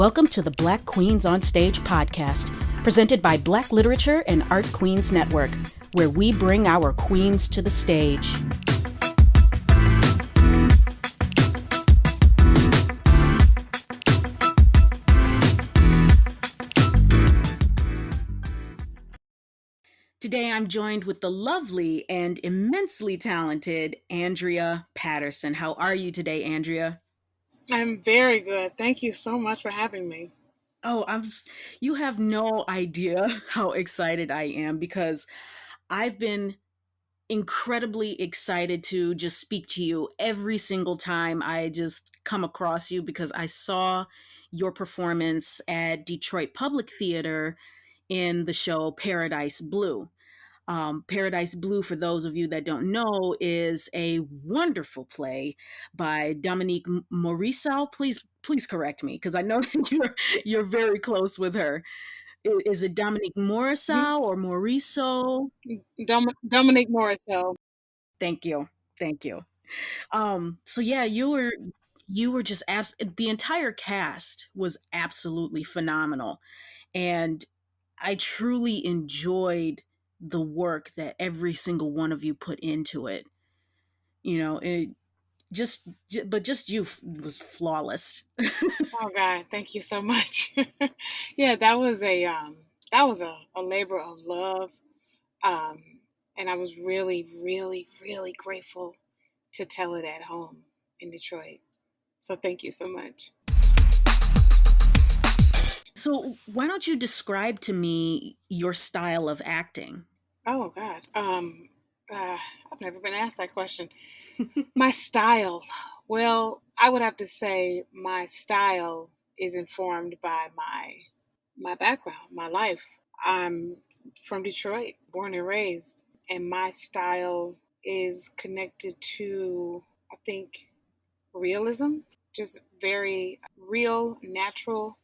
Welcome to the Black Queens on Stage podcast, presented by Black Literature and Art Queens Network, where we bring our queens to the stage. Today I'm joined with the lovely and immensely talented Andrea Patterson. How are you today, Andrea? I'm very good. Thank you so much for having me. Oh, you have no idea how excited I am because I've been incredibly excited to just speak to you every single time I just come across you because I saw your performance at Detroit Public Theater in the show Paradise Blue. Paradise Blue, for those of you that don't know, is a wonderful play by Dominique Morisseau. Please correct me because I know that you're very close with her. Is it Dominique Morisseau or Morisseau? Dominique Morisseau. Thank you, thank you. So yeah, you were just the entire cast was absolutely phenomenal, and I truly enjoyed the work that every single one of you put into it. You know, but just you was flawless. Oh God, thank you so much. Yeah, that was a labor of love. Um, and I was really, really, really grateful to tell it at home in Detroit. So thank you so much. So why don't you describe to me your style of acting? Oh God. I've never been asked that question. My style. Well, I would have to say my style is informed by my background, my life. I'm from Detroit, born and raised, and my style is connected to, I think, realism, just very real, natural.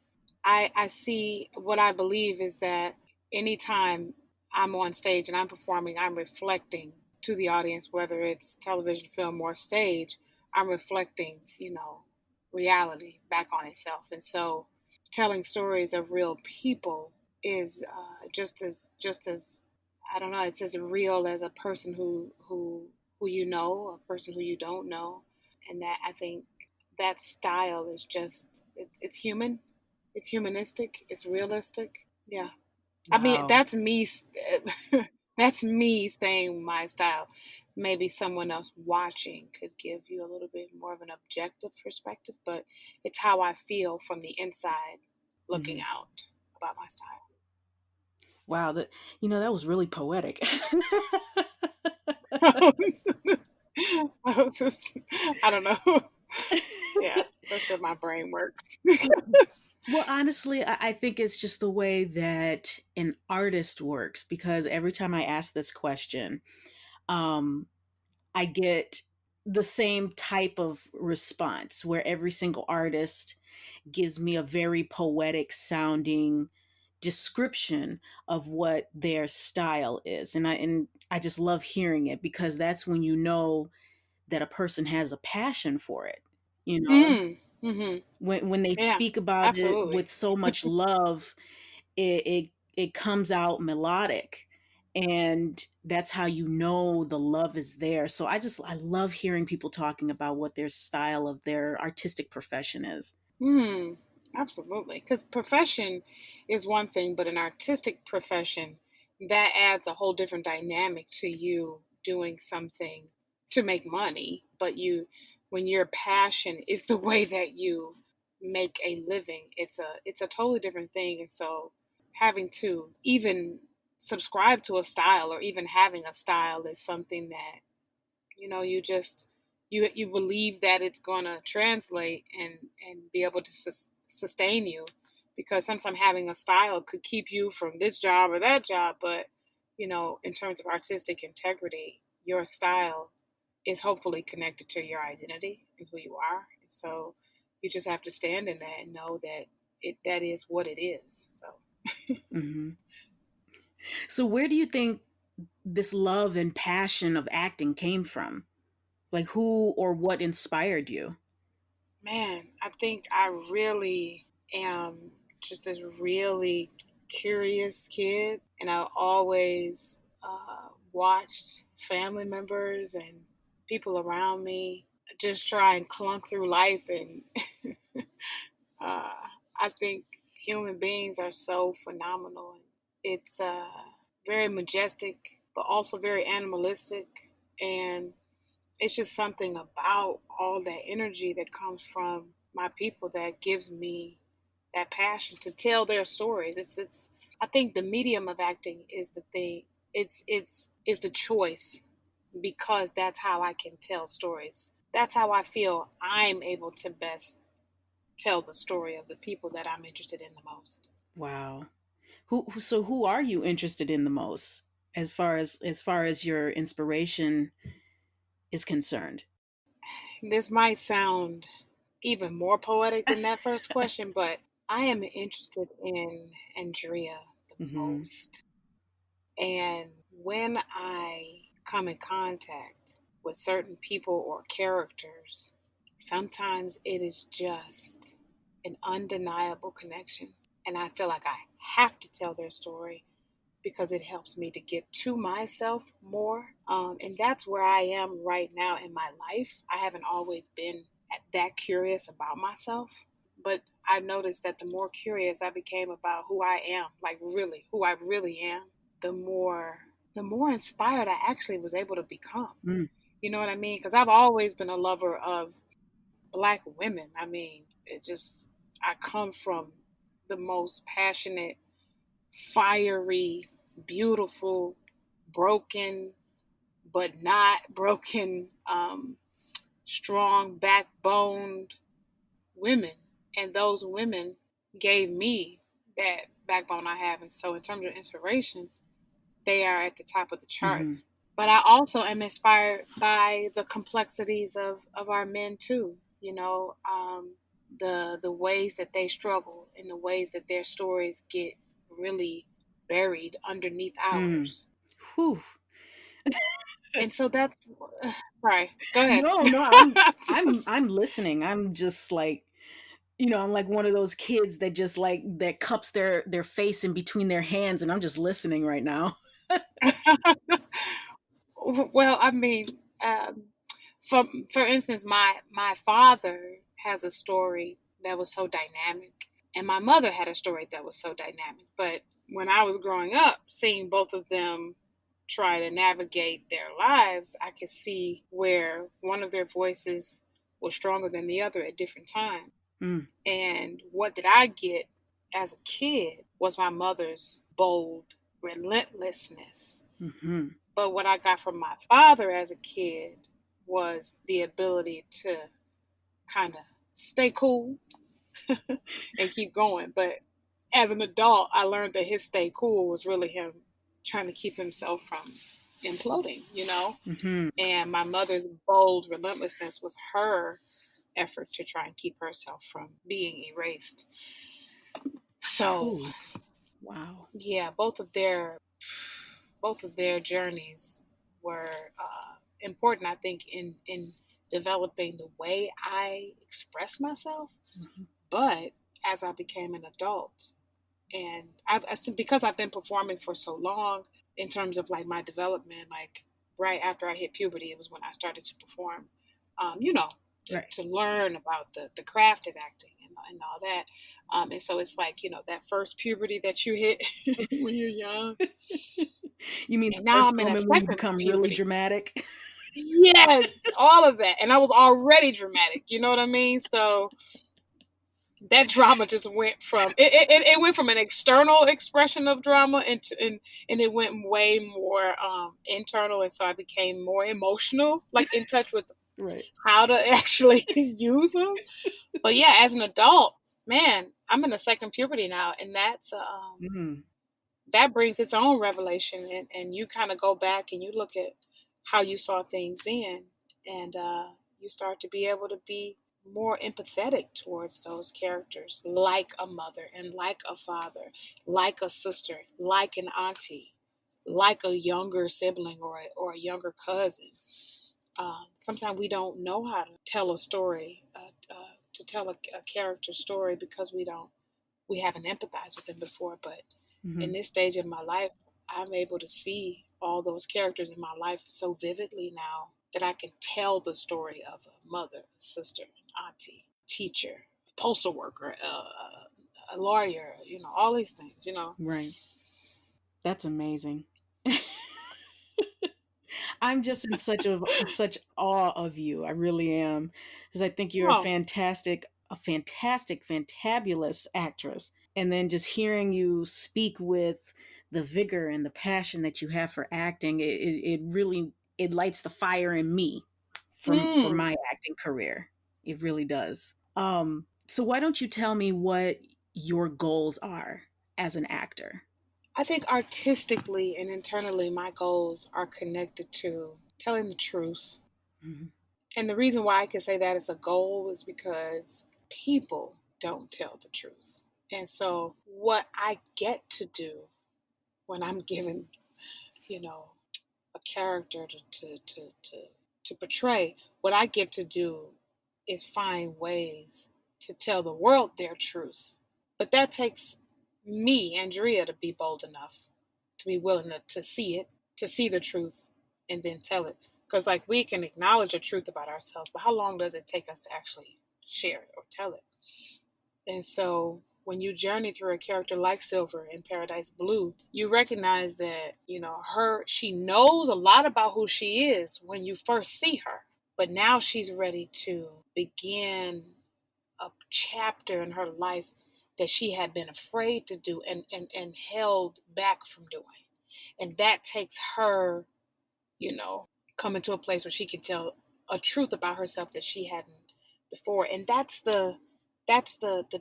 I see what I believe is that anytime I'm on stage and I'm performing, I'm reflecting to the audience, whether it's television, film, or stage, I'm reflecting, reality back on itself. And so telling stories of real people is just as I don't know, it's as real as a person who you know, a person who you don't know, and that I think that style is just it's human, it's humanistic, it's realistic. Yeah, I mean Wow. that's me. That's me saying my style. Maybe someone else watching could give you a little bit more of an objective perspective, but it's how I feel from the inside looking Mhm. out about my style. Wow, that was really poetic. I was just, I don't know. Yeah, that's what my brain works. Well, honestly, I think it's just the way that an artist works because every time I ask this question, um, I get the same type of response where every single artist gives me a very poetic sounding description of what their style is. And I just love hearing it because that's when you know that a person has a passion for it. You know, Mm-hmm. when they Yeah, speak about it absolutely. with so much love, it comes out melodic, and that's how you know the love is there. So I love hearing people talking about what their style of their artistic profession is. Absolutely. Because profession is one thing, but an artistic profession, that adds a whole different dynamic to you doing something to make money. But when your passion is the way that you make a living, it's a totally different thing. And so having to even subscribe to a style or even having a style is something that you just you believe that it's going to translate and be able to sustain you, because sometimes having a style could keep you from this job or that job, but in terms of artistic integrity, your style is hopefully connected to your identity and who you are. So you just have to stand in that and know that that is what it is. So Hmm. So where do you think this love and passion of acting came from? Like who or what inspired you? man, I think I really am just this really curious kid, and I always watched family members and people around me just try and clunk through life. And uh, I think human beings are so phenomenal. It's very majestic, but also very animalistic. And it's just something about all that energy that comes from my people that gives me that passion to tell their stories. It's I think the medium of acting is the thing. It's is the choice, because that's how I can tell stories. That's how I feel I'm able to best tell the story of the people that I'm interested in the most. Wow. So who are you interested in the most as far as your inspiration is concerned? This might sound even more poetic than that first question, but I am interested in Andrea the Mhm. most. And when I come in contact with certain people or characters, sometimes it is just an undeniable connection. And I feel like I have to tell their story because it helps me to get to myself more. And that's where I am right now in my life. I haven't always been that curious about myself, but I've noticed that the more curious I became about who I am, like really who I really am, the more the more inspired I actually was able to become. Mm. You know what I mean? Because I've always been a lover of Black women. I mean, it just I come from the most passionate, fiery, beautiful, broken but not broken, strong, backboned women, and those women gave me that backbone I have. And so, in terms of inspiration, they are at the top of the Mhm. charts. But I also am inspired by the complexities of our men too. The ways that they struggle and the ways that their stories get really buried underneath Mm. ours. Whew. And so that's right. Go ahead. No, no, I'm I'm Just- I'm listening. I'm just like, I'm like one of those kids that just like that cups their face in between their hands, and I'm just listening right now. well, I mean, um, for instance, my father has a story that was so dynamic, and my mother had a story that was so dynamic. But when I was growing up, seeing both of them try to navigate their lives, I could see where one of their voices was stronger than the other at different times. Mm. And what did I get as a kid was my mother's bold relentlessness. Mhm. But what I got from my father as a kid was the ability to kind of stay cool and keep going. But as an adult, I learned that his stay cool was really him trying to keep himself from imploding. Mhm. And my mother's bold relentlessness was her effort to try and keep herself from being erased. So, Ooh. Wow. yeah, both of their journeys were important, I think, in developing the way I express myself. Mhm. But as I became an adult, and because I've been performing for so long, in terms of like my development, like right after I hit puberty, it was when I started to perform. You know, Right. to learn about the craft of acting and all that. And so it's like that first puberty that you hit when you're young, You mean the and now first I'm in a moment when you second become really puberty. dramatic? Yes, all of that. And I was already dramatic, you know what I mean? So that drama just went from it went from an external expression of drama and it went way more internal, and so I became more emotional, like in touch with Right. how to actually use them. But yeah, as an adult, man, I'm in the second puberty now, and Mhm. that brings its own revelation, and you kind of go back and you look at how you saw things then, and you start to be able to be more empathetic towards those characters, like a mother and like a father, like a sister, like an auntie, like a younger sibling or a younger cousin. Sometimes we don't know how to tell a story, to tell a character story, because we don't. we haven't empathized with them before. But in Hmm. this stage of my life, I'm able to see all those characters in my life so vividly now that I can tell the story of a mother, a sister, an auntie, teacher, postal worker, a lawyer, all these things, Right. That's amazing. I'm just in such awe of you. I really am, because I think you're Oh, a fantastic, fantabulous actress. And then just hearing you speak with the vigor and the passion that you have for acting, it really it lights the fire in me for mm, my acting career. It really does. So why don't you tell me what your goals are as an actor? I think artistically and internally, my goals are connected to telling the truth. Mhm. And the reason why I can say that is a goal is because people don't tell the truth. And so, what I get to do when I'm given, you know, a character to portray, what I get to do is find ways to tell the world their truth. But that takes me, Andrea, to be bold enough to be willing to see it, to see the truth, and then tell it. Because, like, we can acknowledge the truth about ourselves, but how long does it take us to actually share it or tell it? And so, when you journey through a character like Silver in Paradise Blue, you recognize that, she knows a lot about who she is when you first see her. But now she's ready to begin a chapter in her life that she had been afraid to do and held back from doing. And that takes her, you know, coming to a place where she can tell a truth about herself that she hadn't before. And that's the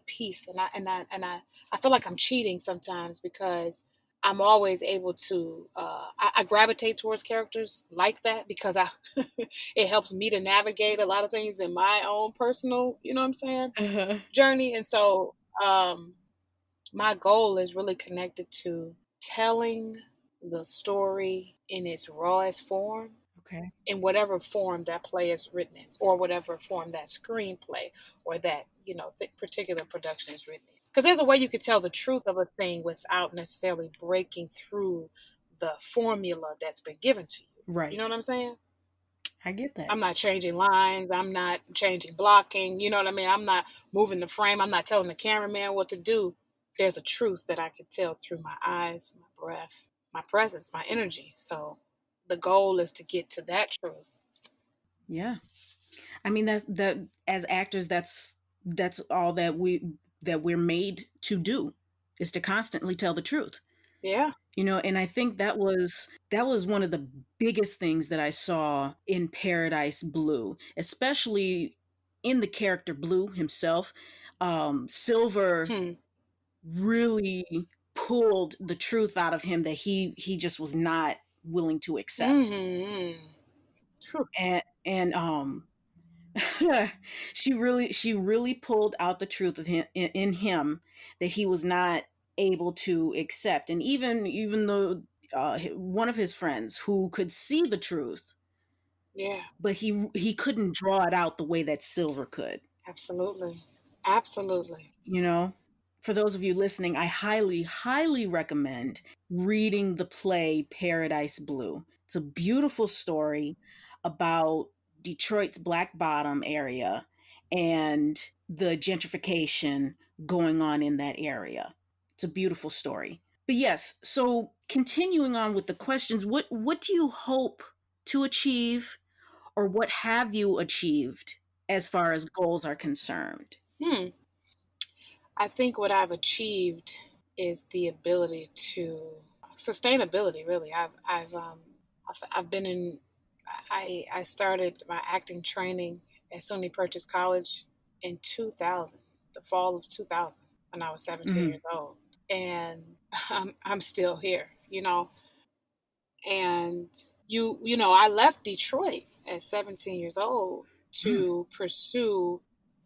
piece. And I feel like I'm cheating sometimes because I'm always able to I gravitate towards characters like that because I it helps me to navigate a lot of things in my own personal, you know what I'm saying, Uh-huh. journey. And so um my goal is really connected to telling the story in its rawest form, Okay. in whatever form that play is written in, or whatever form that screenplay or that particular production is written in. Because there's a way you could tell the truth of a thing without necessarily breaking through the formula that's been given to you. You Right. know what I'm saying? I get that. I'm not changing lines. I'm not changing blocking. You know what I mean? I'm not moving the frame. I'm not telling the cameraman what to do. There's a truth that I could tell through my eyes, my breath, my presence, my energy. So the goal is to get to that truth. Yeah. I mean that as actors that's all that we're made to do is to constantly tell the truth. Yeah. And I think that was one of the biggest things that I saw in Paradise Blue, especially in the character Blue himself. Silver Hmm. really pulled the truth out of him that he just was not willing to accept. Mm-hmm. And she really pulled out the truth of him in him that he was not able to accept. And even though one of his friends who could see the truth, Yeah. but he couldn't draw it out the way that Silver could. Absolutely. Absolutely. you know for those of you listening, I highly, highly recommend reading the play Paradise Blue. It's a beautiful story about Detroit's Black Bottom area and the gentrification going on in that area. It's a beautiful story. But yes, so continuing on with the questions, what do you hope to achieve, or what have you achieved as far as goals are concerned? Hmm. I think what I've achieved is the ability to sustainability. Really, I've been in. I started my acting training at SUNY Purchase College in 2000, the fall of 2000, when I was 17 Hmm. years old, and I'm still here. And I left Detroit at 17 years old Mm. to pursue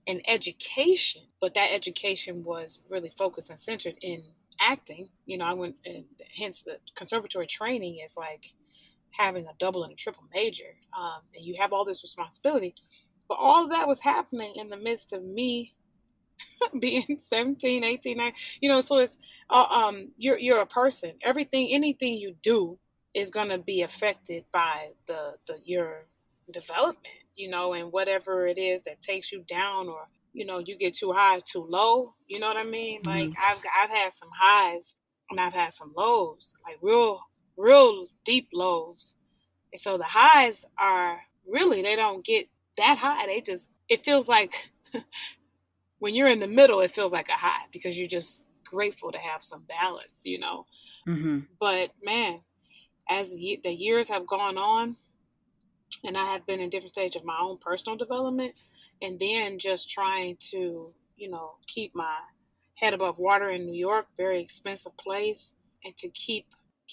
an education, but that education was really focused and centered in acting. I went, and hence the conservatory training is like having a double and a triple major, and you have all this responsibility. But all of that was happening in the midst of me being 17, 18, 19, so it's you're a person. Everything, anything you do is going to be affected by the your development, and whatever it is that takes you down, or you get too high, too low, you know what I mean? Like Mhm. I've had some highs and I've had some lows, like real deep lows. And so the highs are really, they don't get that high. They just, it feels like when you're in the middle, it feels like a high because you're just grateful to have some balance. Mhm. But man, as the years have gone on, and I have been in different stage of my own personal development, and then just trying to, keep my head above water in New York, very expensive place, and to keep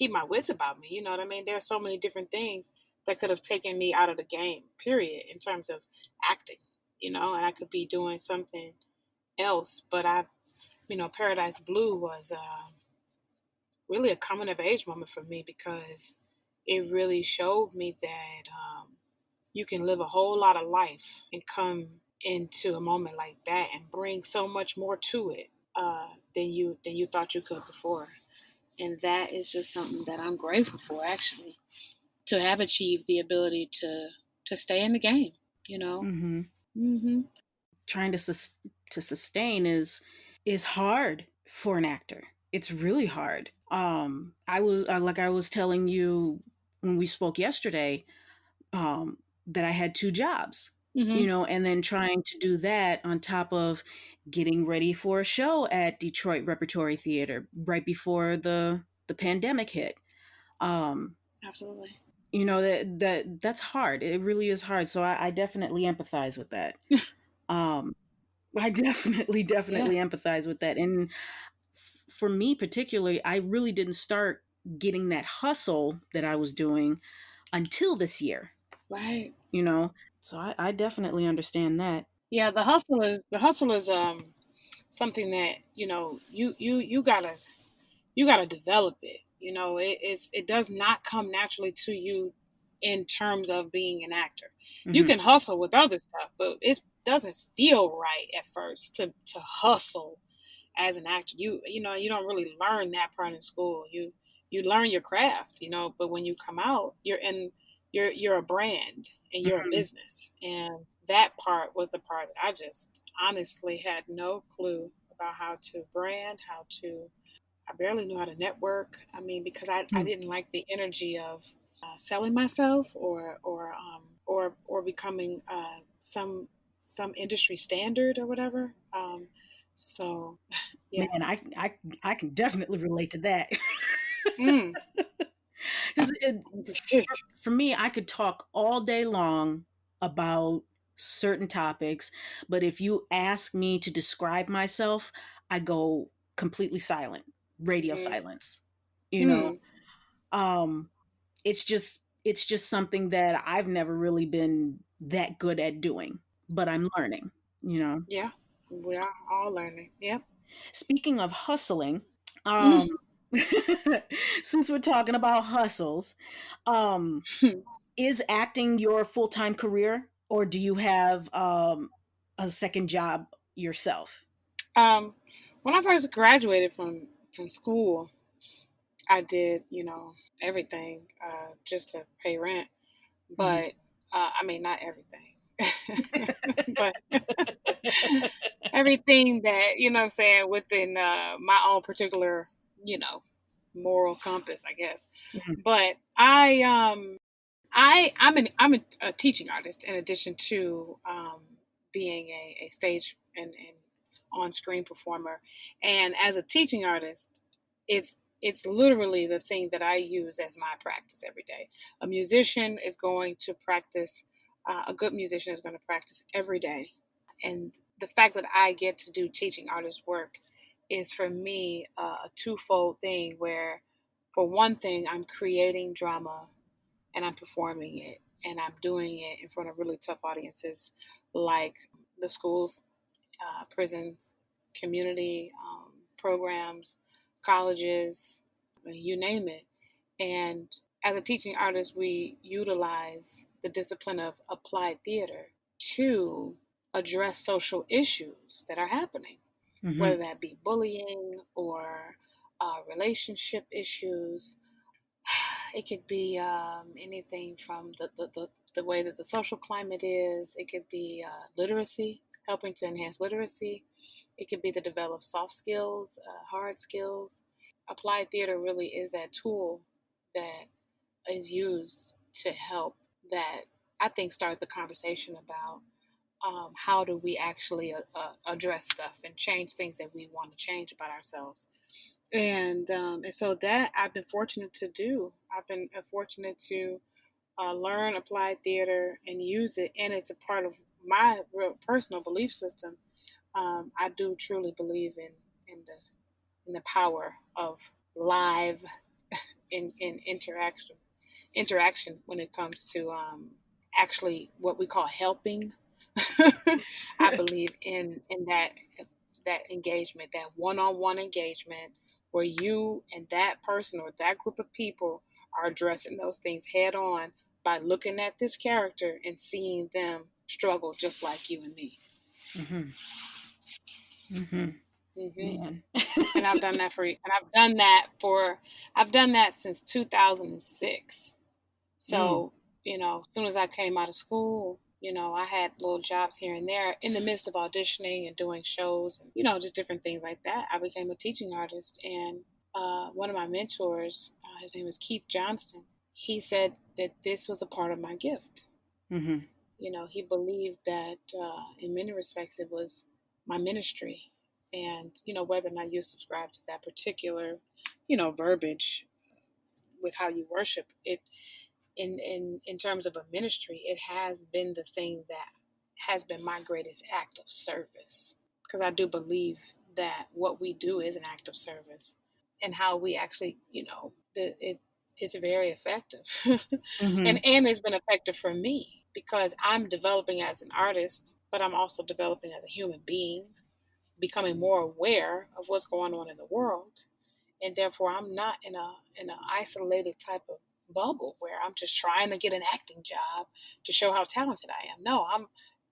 my wits about me. You know what I mean? There are so many different things that could have taken me out of the game, period, in terms of acting. And I could be doing something else, but Paradise Blue was really a coming of age moment for me because it really showed me that you can live a whole lot of life and come into a moment like that and bring so much more to it than you thought you could before. And that is just something that I'm grateful for, actually, to have achieved the ability to stay in the game. You know. Mhm. Hmm. Trying to sustain is hard for an actor. It's really hard. I was like I was telling you when we spoke yesterday, that I had two jobs, Hmm. and then trying to do that on top of getting ready for a show at Detroit Repertory Theater right before the pandemic hit. Um, Absolutely. that's hard. It really is hard. So I definitely empathize with that. Um, I Yeah. definitely empathize with that. And for me particularly, I really didn't start getting that hustle that I was doing until this year, Right. you know? So I definitely understand that. Yeah. The hustle is something that you gotta develop it. It does not come naturally to you in terms of being an actor. You Hmm. can hustle with other stuff, but it doesn't feel right at first to hustle as an actor. You don't really learn that part in school. You learn your craft, but when you come out, you're a brand and you're a Hmm. business. And that part was the part that I just honestly had no clue about how to brand, how to I barely knew how to network. I mean, because I didn't like the energy of selling myself or becoming some industry standard or whatever. So Man, yeah. I can definitely relate to that. Mm. 'Cause for me, I could talk all day long about certain topics, but if you ask me to describe myself, I go completely silent, radio Mm. silence. You know, Mm. um, it's just something that I've never really been that good at doing, but I'm learning. You know, Yeah, we are all learning. Yep. speaking of hustling, Mm. um, since we're talking about hustles, um, is acting your full-time career or do you have a second job yourself? um, when I first graduated from school, I did everything just to pay rent. Mhm. But I mean, not everything, but everything that what I'm saying, within my own particular, you know, moral compass, I guess. Mhm. But I'm a teaching artist in addition to being a stage and on screen performer. And as a teaching artist, it's literally the thing that I use as my practice every day. A musician is going to practice. A good musician is going to practice every day, and the fact that I get to do teaching artist work is for me a twofold thing. Where, for one thing, I'm creating drama and I'm performing it and I'm doing it in front of really tough audiences like the schools, prisons, community programs, colleges, you name it. And as a teaching artist, we utilize the discipline of applied theater to address social issues that are happening, whether Mhm. that be bullying or relationship issues. It could be anything from the way that the social climate is. It could be literacy, helping to enhance literacy. It could be to develop soft skills, hard skills. Applied theater really is that tool that is used to help that I think start the conversation about how do we actually address stuff and change things that we want to change about ourselves. And so that I've been fortunate to do. I've been fortunate to learn applied theater and use it, and it's a part of my real personal belief system. I do truly believe in the power of live in interaction when it comes to actually what we call helping. I believe in that engagement, that one-on-one engagement where you and that person or that group of people are addressing those things head on by looking at this character and seeing them struggle just like you and me. Mhm. Mhm. Hmm. Man. And I've done that since 2006. Mm. So, as soon as I came out of school, I had little jobs here and there in the midst of auditioning and doing shows and, just different things like that. I became a teaching artist. And one of my mentors, his name is Keith Johnston, he said that this was a part of my gift. Mhm. He believed that in many respects it was my ministry. And, whether or not you subscribe to that particular, verbiage with how you worship it, in terms of a ministry, it has been the thing that has been my greatest act of service. Because I do believe that what we do is an act of service, and how we actually, it's very effective, Mhm. and it's been effective for me because I'm developing as an artist, but I'm also developing as a human being, becoming more aware of what's going on in the world, and therefore I'm not in an isolated type of bubble where I'm just trying to get an acting job to show how talented I am. No, I'm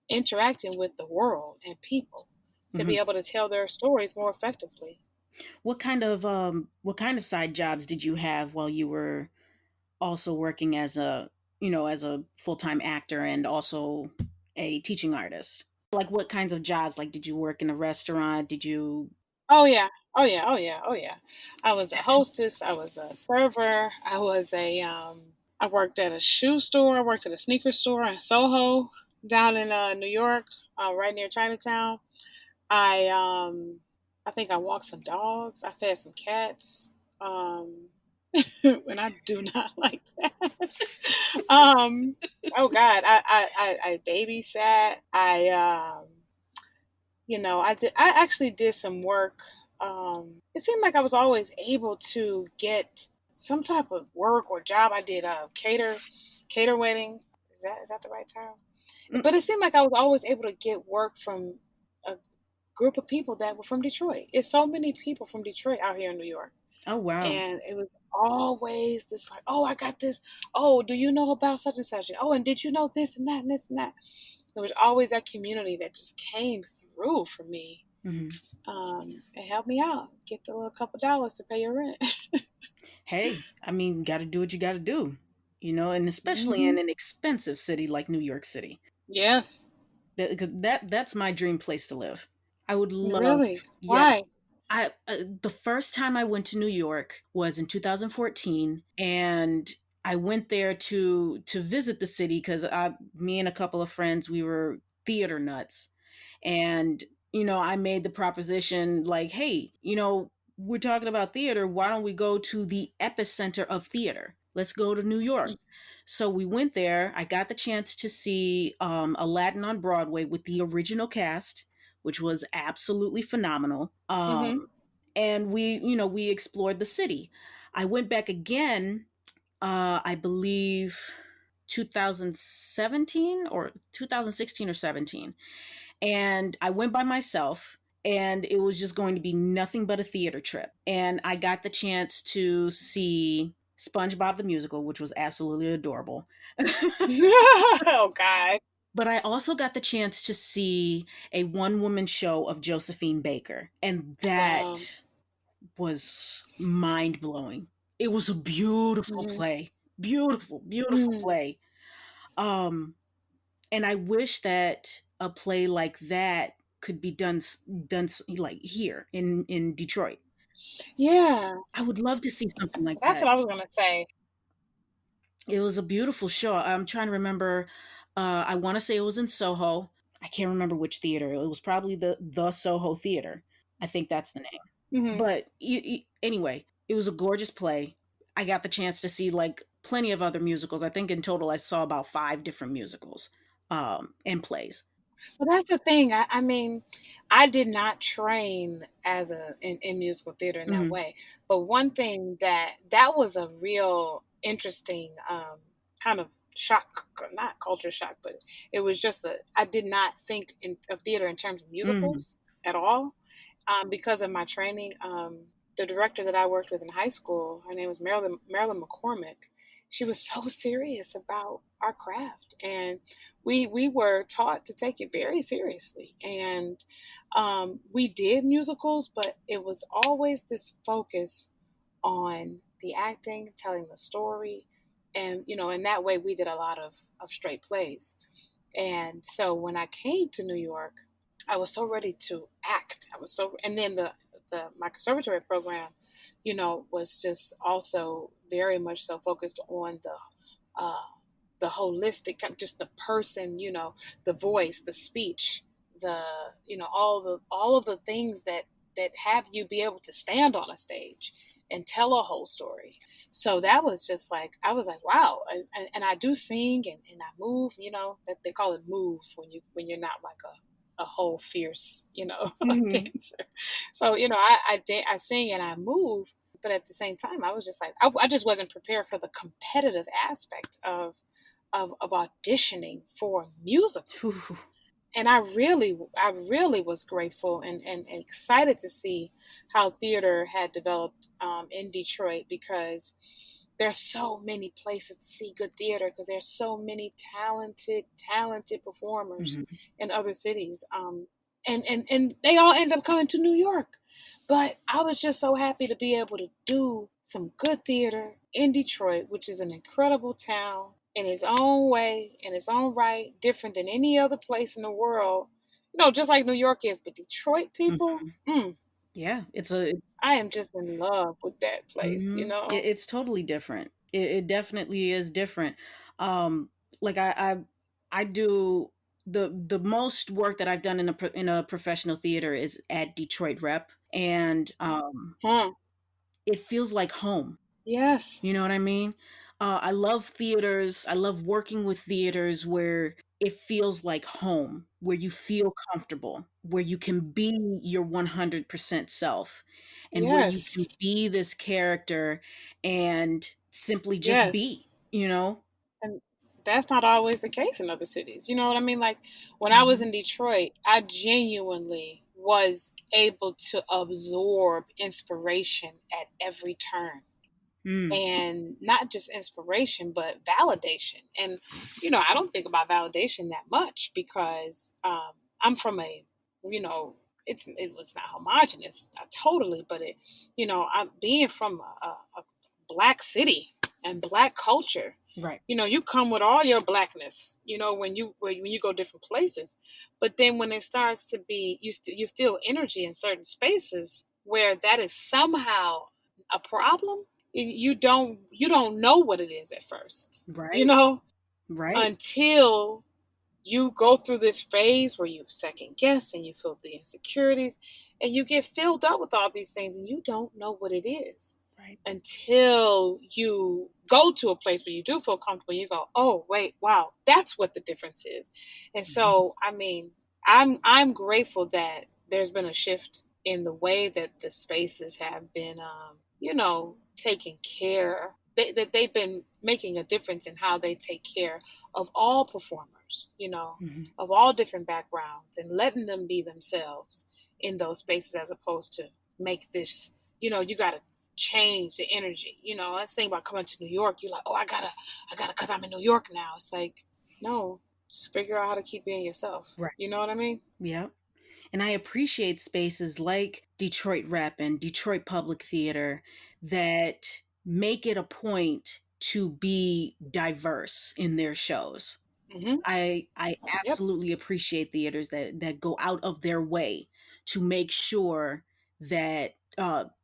interacting with the world and people to be Mhm. able to tell their stories more effectively. What kind of side jobs did you have while you were also working as a, as a full-time actor and also a teaching artist? Like what kinds of jobs? Like did you work in a restaurant? Did you Oh yeah, oh yeah, oh yeah, oh yeah. I was a hostess. I was a server. I worked at a shoe store. I worked at a sneaker store in Soho, down in New York, right near Chinatown. I um I think I walked some dogs. I fed some cats. Um when I do not like cats. Um oh God, I babysat. I actually did some work. It seemed like I was always able to get some type of work or job. I did cater wedding. Is that the right term? Mm. But it seemed like I was always able to get work from a group of people that were from Detroit. It's so many people from Detroit out here in New York. Oh wow. And it was always this like, oh, I got this. Oh, do you know about such and such? Oh, and did you know this and that and this and that? There was always that community that just came through for me. Mhm. And helped me out. Get the little couple dollars to pay your rent. Hey, I mean, got to do what you got to do. And especially Hmm. in an expensive city like New York City. Yes. 'Cause that's my dream place to live. I would love, Really? yeah. Why? The first time I went to New York was in 2014, and I went there to visit the city because me and a couple of friends, we were theater nuts, and I made the proposition like, hey, we're talking about theater. Why don't we go to the epicenter of theater? Let's go to New York. So we went there. I got the chance to see Aladdin on Broadway with the original cast, which was absolutely phenomenal. Mm-hmm. And we explored the city. I went back again, I believe 2017 or 2016 or 17. And I went by myself, and it was just going to be nothing but a theater trip. And I got the chance to see SpongeBob the musical, which was absolutely adorable. Oh God. But I also got the chance to see a one woman show of Josephine Baker, and Wow. that was mind blowing. It was a beautiful Mm-hmm. play. Beautiful, beautiful Mm. play. Um, and I wish that a play like that could be like here in Detroit. Yeah, I would love to see something like that's that. what I was gonna say. It was a beautiful show. I'm trying to remember. I want to say it was in Soho. I can't remember which theater. It was probably the Soho Theater. I think that's the name. Hmm. But anyway, it was a gorgeous play. I got the chance to see like plenty of other musicals. I think in total I saw about 5 different musicals and plays. Well, that's the thing. I mean, I did not train as in musical theater in that Hmm. way. But one thing that was a real interesting kind of shock, not culture shock, but it was just I did not think of theater in terms of Hmm. musicals at all because of my training. The director that I worked with in high school, her name was Marilyn McCormick. She was so serious about our craft, and we were taught to take it very seriously. And we did musicals, but it was always this focus on the acting, telling the story, and in that way we did a lot of straight plays. And so when I came to New York, I was so ready to act. And then the my conservatory program, was just also very much so focused on uh, the holistic, just the person, the voice, the speech, the all of the things that have you be able to stand on a stage and tell a whole story. So that was just like, I was like, wow. And I do sing and I move, that they call it move when you're not like a whole fierce, Hmm. dancer. So, I sing and I move, but at the same time, I was just like, I just wasn't prepared for the competitive aspect of auditioning for musicals. And I really was grateful and excited to see how theater had developed in Detroit, because there's so many places to see good theater, because there's so many talented performers Hmm. in other cities, and they all end up coming to New York. But I was just so happy to be able to do some good theater in Detroit, which is an incredible town in its own way, in its own right, different than any other place in the world. Just like New York is, but Detroit people, Hmm. Yeah, I am just in love with that place. it's totally different. It definitely is different. Um, like I do the most work that I've done in a professional theater is at Detroit Rep, and Huh? it feels like home. Yes. You know what I mean? I love theaters. I love working with theaters where it feels like home, where you feel comfortable, where you can be your 100% self, and where you can Yes. be this character and simply just Yes. be. And that's not always the case in other cities. You know what I mean? Like when I was Mhm. in Detroit, I genuinely was able to absorb inspiration at every turn. Mm. And not just inspiration, but validation. And, I don't think about validation that much because I'm from you know, it was not homogenous totally, but I'm being from a black city and black culture. Right. You come with all your blackness, when you go different places. But then when it starts to be, you feel energy in certain spaces where that is somehow a problem. You don't know what it is at first, Right. Right. until you go through this phase where you second guess and you feel the insecurities and you get filled up with all these things and you don't know what it is Right. until you go to a place where you do feel comfortable. You go, oh wait, wow, that's what the difference is. And so, I mean, I'm grateful that there's been a shift in the way that the spaces have been, taking care. That they've been making a difference in how they take care of all performers, Mhm. of all different backgrounds, and letting them be themselves in those spaces, as opposed to make this, you got to change the energy. That's the thing about coming to New York. You're like, oh, I gotta, because I'm in New York now. It's like, no. Just figure out how to keep being yourself. Right. You know what I mean? Yeah. And I appreciate spaces like Detroit Rep and Detroit Public Theater that make it a point to be diverse in their shows. Mm-hmm. I Yep. absolutely appreciate theaters that go out of their way to make sure that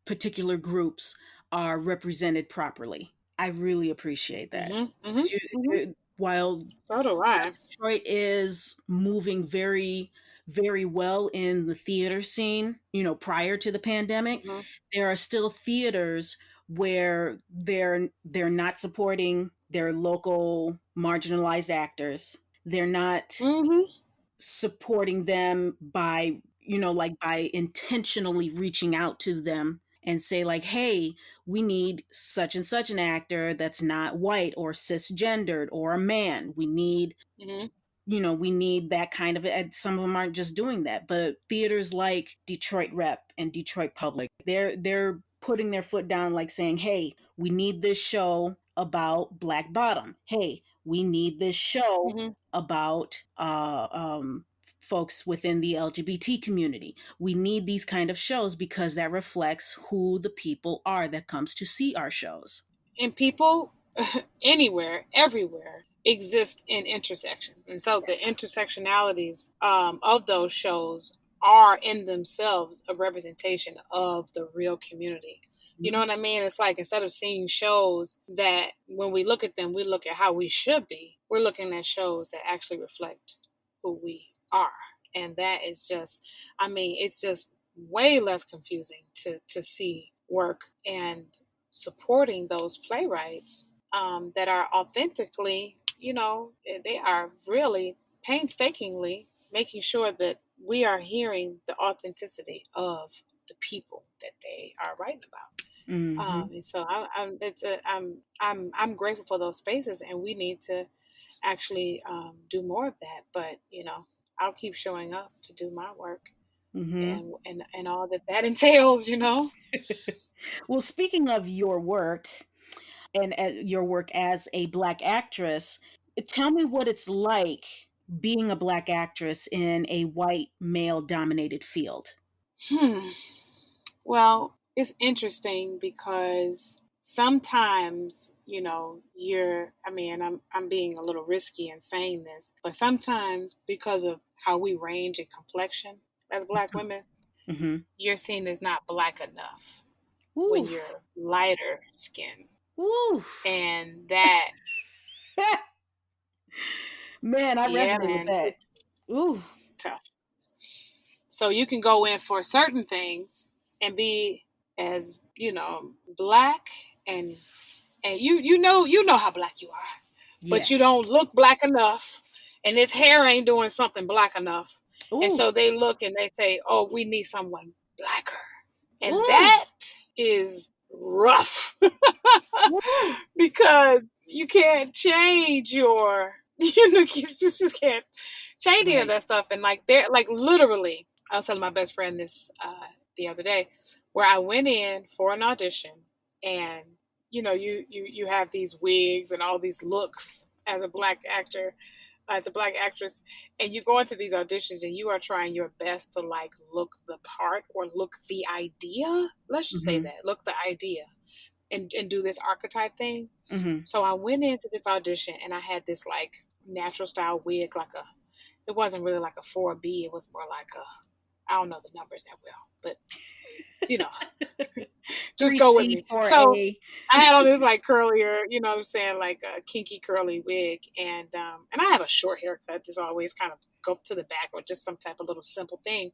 particular groups are represented properly. I really appreciate that. Mm-hmm. Mm-hmm. Mm-hmm. While So do I. Detroit is moving very, very well in the theater scene, prior to the pandemic, Mm-hmm. there are still theaters where they're not supporting their local marginalized actors. They're not Mm-hmm. supporting them by, like by intentionally reaching out to them and say like, hey, we need such and such an actor that's not white or cisgendered or a man. Mm-hmm. We need that kind of, and some of them aren't just doing that, but theaters like Detroit Rep and Detroit Public, they're putting their foot down, like saying, hey, we need this show about Black Bottom. Hey, we need this show Mm-hmm. about folks within the LGBT community. We need these kind of shows because that reflects who the people are that comes to see our shows. And people anywhere, everywhere, exist in intersections. And so the Yes. intersectionalities of those shows are in themselves a representation of the real community. You know Mhm. what I mean? It's like instead of seeing shows that when we look at them, we look at how we should be, we're looking at shows that actually reflect who we are. And that is just, I mean, it's just way less confusing to see work and supporting those playwrights that are authentically, they are really painstakingly making sure that we are hearing the authenticity of the people that they are writing about. Mhm. And so I'm grateful for those spaces, and we need to actually do more of that. But I'll keep showing up to do my work Mhm. and all that entails. Well, speaking of your work and your work as a Black actress, tell me what it's like being a Black actress in a white male dominated field. Hmm. Well, it's interesting because sometimes, I mean, I'm being a little risky in saying this, but sometimes because of how we range in complexion as Black women, Mm-hmm. you're seen as not Black enough when Woo. you're lighter skin. Woo. And that, Man, I yeah, resonate with man, that. Ooh. it's tough. So you can go in for certain things and be as, Black and you know how Black you are, Yeah. but you don't look Black enough, and his hair ain't doing something Black enough, and Ooh. so they look and they say, "Oh, we need someone blacker," and Ooh. that is rough Ooh. because you can't change your, you just can't change any of Right. that stuff, and like they're like literally, I was telling my best friend this the other day, where I went in for an audition, and you have these wigs and all these looks as a Black actor, as a Black actress, and you go into these auditions and you are trying your best to like look the part or look the idea. Let's just say Mm-hmm. that look the idea and do this archetype thing. Mm-hmm. So I went into this audition and I had this like natural style wig, like it wasn't really like a 4B. It was more like I don't know the numbers that well, but you know, just go with 3C, me. So 4A. I had on this like curlier, you know what I'm saying, like a kinky curly wig, and I have a short haircut. Just always kind of go to the back or just some type of little simple thing.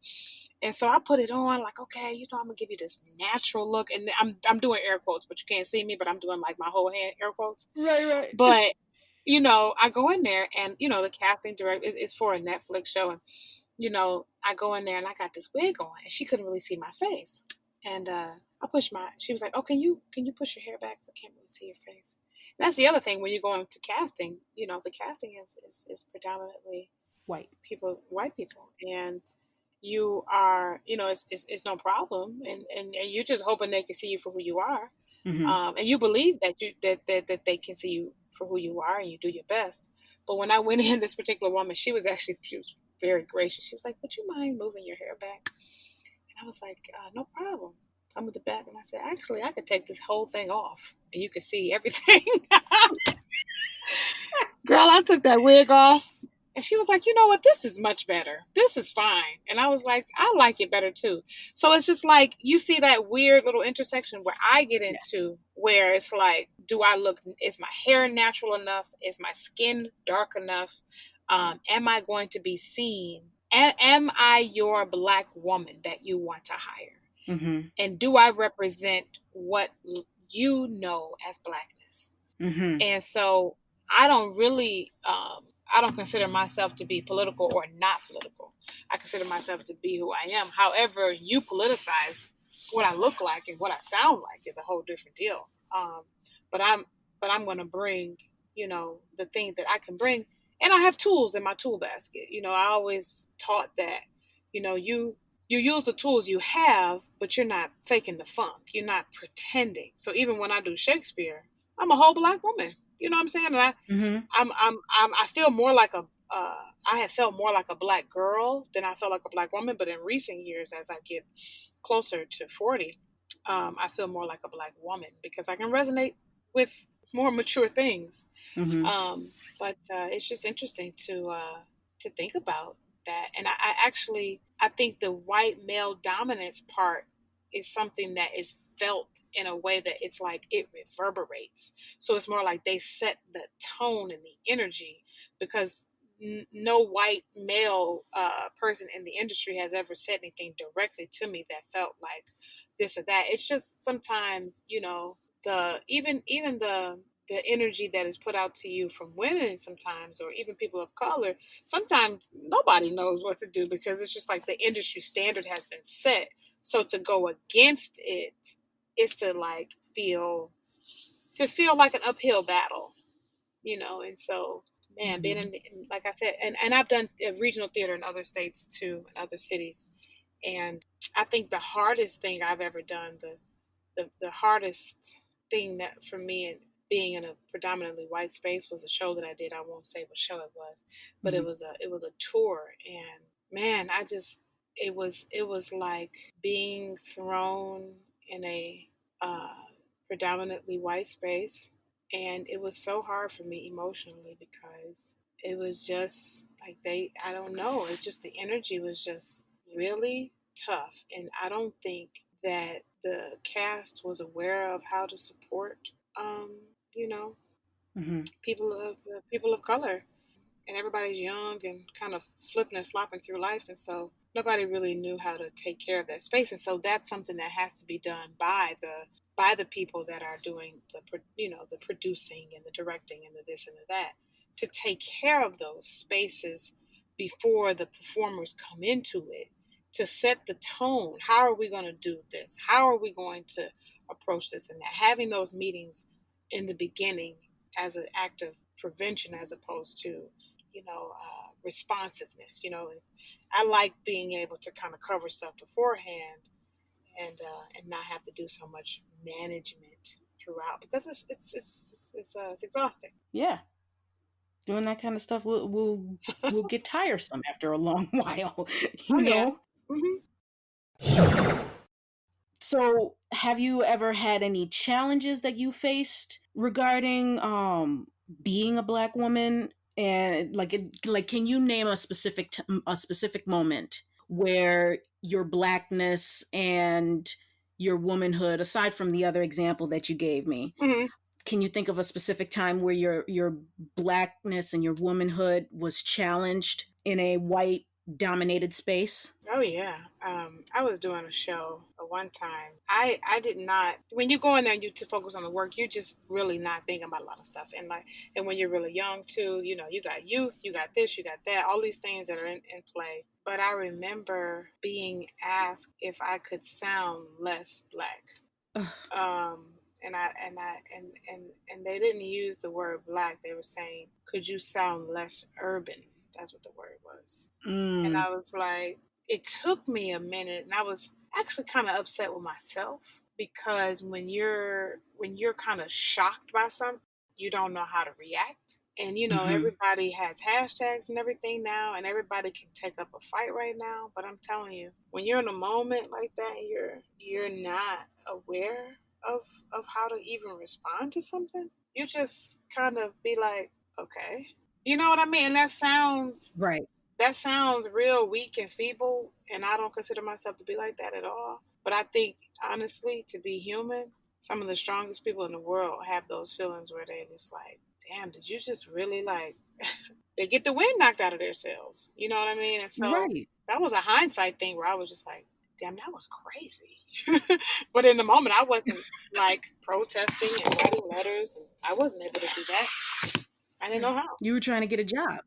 And so I put it on like, okay, I'm gonna give you this natural look, and I'm doing air quotes, but you can't see me, but I'm doing like my whole hand air quotes. Right, right. But I go in there, and the casting director is for a Netflix show, and I go in there and I got this wig on, and she couldn't really see my face. And I pushed she was like, "Oh, can you push your hair back so I can't really see your face?" And that's the other thing when you're going to casting. The casting is predominantly White. white people, and you are, it's no problem, and you're just hoping they can see you for who you are, Mm-hmm. and you believe that that they can see you for who you are and you do your best. But when I went in, this particular woman, she was very gracious. She was like, "Would you mind moving your hair back?" And I was like, "No problem." So I moved it back, and I said, "Actually, I could take this whole thing off, and you could see everything." Girl, I took that wig off. And she was like, "You know what? This is much better. This is fine." And I was like, "I like it better too." So it's just like you see that weird little intersection where I get Yeah. into where it's like, is my hair natural enough? Is my skin dark enough? Am I going to be seen? Am I your black woman that you want to hire? Mhm. And do I represent what you know as blackness? Mhm. And so I don't really, I don't consider myself to be political or not political. I consider myself to be who I am. However, you politicize what I look like and what I sound like is a whole different deal. But I'm, but I'm going to bring, the thing that I can bring, and I have tools in my tool basket. I always taught that, you use the tools you have, but you're not faking the funk. You're not pretending. So even when I do Shakespeare, I'm a whole black woman. You know what I'm saying? And Mhm. I feel more like I have felt more like a black girl than I felt like a black woman. But in recent years, as I get closer to 40, I feel more like a black woman because I can resonate with more mature things. Mhm. But it's just interesting to think about that. And I actually I think the white male dominance part is something that is felt in a way that it's like it reverberates. So it's more like they set the tone and the energy because no white male person in the industry has ever said anything directly to me that felt like this or that. It's just sometimes, even the energy that is put out to you from women sometimes, or even people of color, sometimes nobody knows what to do because it's just like the industry standard has been set. So to go against it is to feel like an uphill battle, and so, man, being Mhm. like I said, and I've done regional theater in other states too, in other cities, and I think the hardest thing I've ever done, the hardest thing that for me in being in a predominantly white space was a show that I did. I won't say what show it was, but it Mhm. was a tour, and man, it was like being thrown in a uh, predominantly white space, and it was so hard for me emotionally because it was just like I don't know, it's just the energy was just really tough, and I don't think that the cast was aware of how to support, um, you know, Mhm. people of color, and everybody's young and kind of flipping and flopping through life, and so nobody really knew how to take care of that space, and so that's something that has to be done by the people that are doing the producing and the directing and the this and the that, to take care of those spaces before the performers come into it, to set the tone. How are we going to do this? How are we going to approach this and that? Having those meetings in the beginning as an act of prevention as opposed to responsiveness. I like being able to kind of cover stuff beforehand and not have to do so much management throughout because it's exhausting. Yeah. Doing that kind of stuff will get tiresome after a long while, Oh you yeah. know? Hmm. So, have you ever had any challenges that you faced regarding being a black woman, and like can you name a specific moment where your blackness and your womanhood, aside from the other example that you gave me, Hmm. can you think of a specific time where your blackness and your womanhood was challenged in a white dominated space? Oh yeah. I was doing a show one time. I did not. When you go in there and you to focus on the work, you're just really not thinking about a lot of stuff. And when you're really young too, you got youth, you got this, you got that, all these things that are in play. But I remember being asked if I could sound less black. Ugh. And they didn't use the word black. They were saying, "Could you sound less urban?" That's what the word was. And Mm. I was like, it took me a minute, and I was actually kind of upset with myself because when you're kind of shocked by something, you don't know how to react. And Mhm. everybody has hashtags and everything now, and everybody can take up a fight right now. But I'm telling you, when you're in a moment like that, you're not aware of how to even respond to something. You just kind of be like, okay, you know what I mean? And Right. that sounds real weak and feeble, and I don't consider myself to be like that at all. But I think, honestly, to be human, some of the strongest people in the world have those feelings where they just like, damn, did you just really like, they get the wind knocked out of themselves. You know what I mean? And so Right. that was a hindsight thing where I was just like, damn, that was crazy. But in the moment, I wasn't like protesting and writing letters, and I wasn't able to do that. I didn't know Right. how. You were trying to get a job.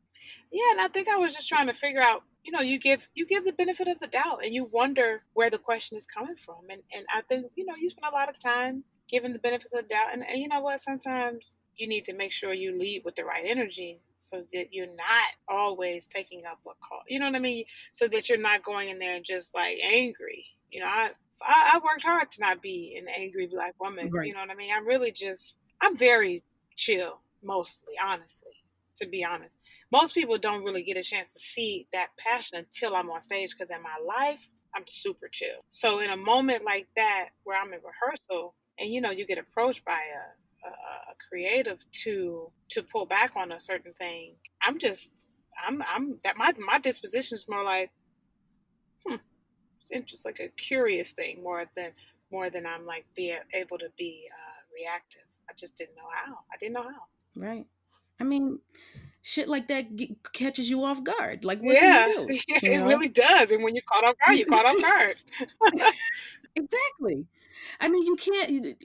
Yeah, and I think I was just trying to figure out, you give the benefit of the doubt and you wonder where the question is coming from. And I think, you spend a lot of time giving the benefit of the doubt. And you know what? Sometimes you need to make sure you lead with the right energy so that you're not always taking up what call. You know what I mean? So that you're not going in there and just like angry. I worked hard to not be an angry black woman. You Right. know what I mean? I'm very chill, mostly, honestly, to be honest. Most people don't really get a chance to see that passion until I'm on stage because in my life, I'm super chill. So in a moment like that where I'm in rehearsal and you get approached by a creative to pull back on a certain thing, I'm just I'm that my disposition is more like, hmm, it's interesting, like a curious thing more than I'm like be able to be reactive. I just didn't know how. I didn't know how. Right. I mean, shit like that catches you off guard. Like, what can you Yeah, do? yeah, You it know? really does. And when you're caught off guard, you're caught off guard. Exactly. I mean, you can't.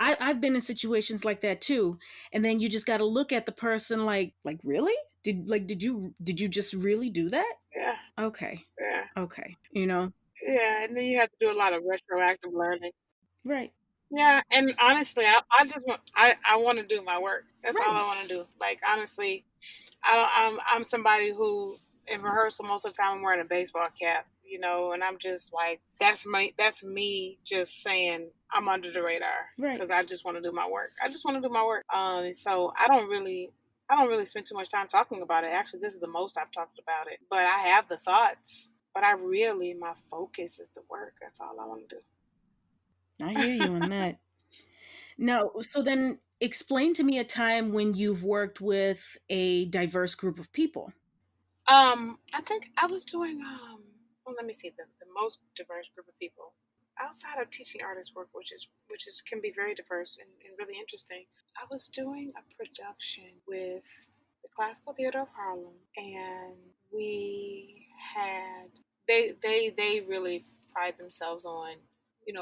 I've been in situations like that too, and then you just got to look at the person like really? Did you just really do that? Yeah, Okay. yeah, Okay. You know? yeah. And then you have to do a lot of retroactive learning. Right. Yeah, and honestly, I just I want to do my work. That's all Right. I want to do. Like honestly, I don't. I'm somebody who in rehearsal most of the time I'm wearing a baseball cap, and I'm just like that's me just saying I'm under the radar Right. because I just want to do my work. I just want to do my work. And so I don't really spend too much time talking about it. Actually, this is the most I've talked about it. But I have the thoughts. But my focus is the work. That's all I want to do. I hear you on that. No, so then explain to me a time when you've worked with a diverse group of people. I think I was doing well let me see, the most diverse group of people outside of teaching artist work, which is can be very diverse and really interesting. I was doing a production with the Classical Theater of Harlem, and we had they really pride themselves on,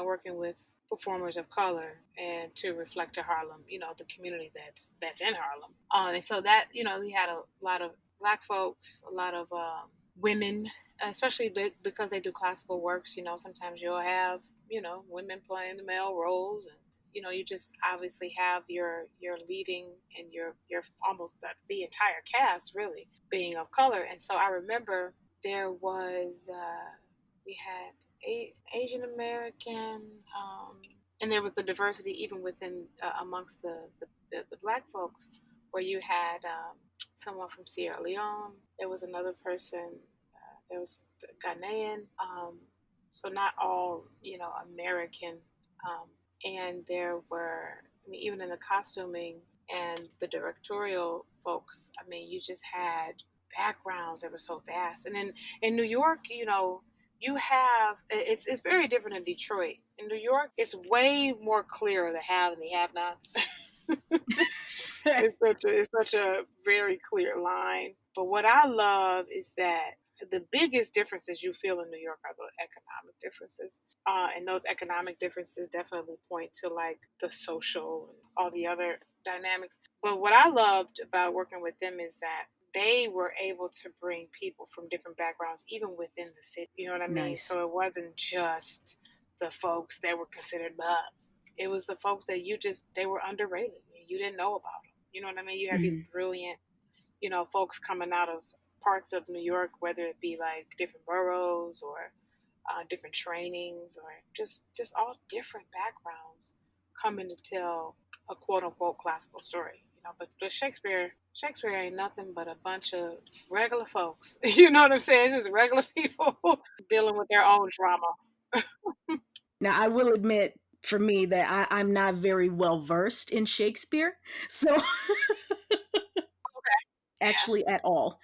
working with performers of color and to reflect to Harlem, the community that's in Harlem. And so that, we had a lot of black folks, a lot of women, especially because they do classical works. Sometimes you'll have women playing the male roles, and you just obviously have your leading and your almost the entire cast really being of color. And so I remember there was we had Asian American, and there was the diversity even within amongst the black folks, where you had someone from Sierra Leone. There was another person. There was Ghanaian. So not all American. Um, and there were, I mean, even in the costuming and the directorial folks. I mean, you just had backgrounds that were so vast. And then in New York, you have it's very different in Detroit. In New York, it's way more clear the have and the have-nots. It's such a very clear line. But what I love is that the biggest differences you feel in New York are the economic differences, and those economic differences definitely point to like the social and all the other dynamics. But what I loved about working with them is that they were able to bring people from different backgrounds, even within the city. You know what I mean? Nice. So it wasn't just the folks that were considered up. It was the folks that they were underrated. You didn't know about them. You know what I mean? You had these Mhm. brilliant, folks coming out of parts of New York, whether it be like different boroughs or different trainings or just all different backgrounds, coming to tell a quote unquote classical story. But Shakespeare ain't nothing but a bunch of regular folks. You know what I'm saying? Just regular people dealing with their own drama. Now, I will admit for me that I'm not very well versed in Shakespeare, so Yeah. actually at all.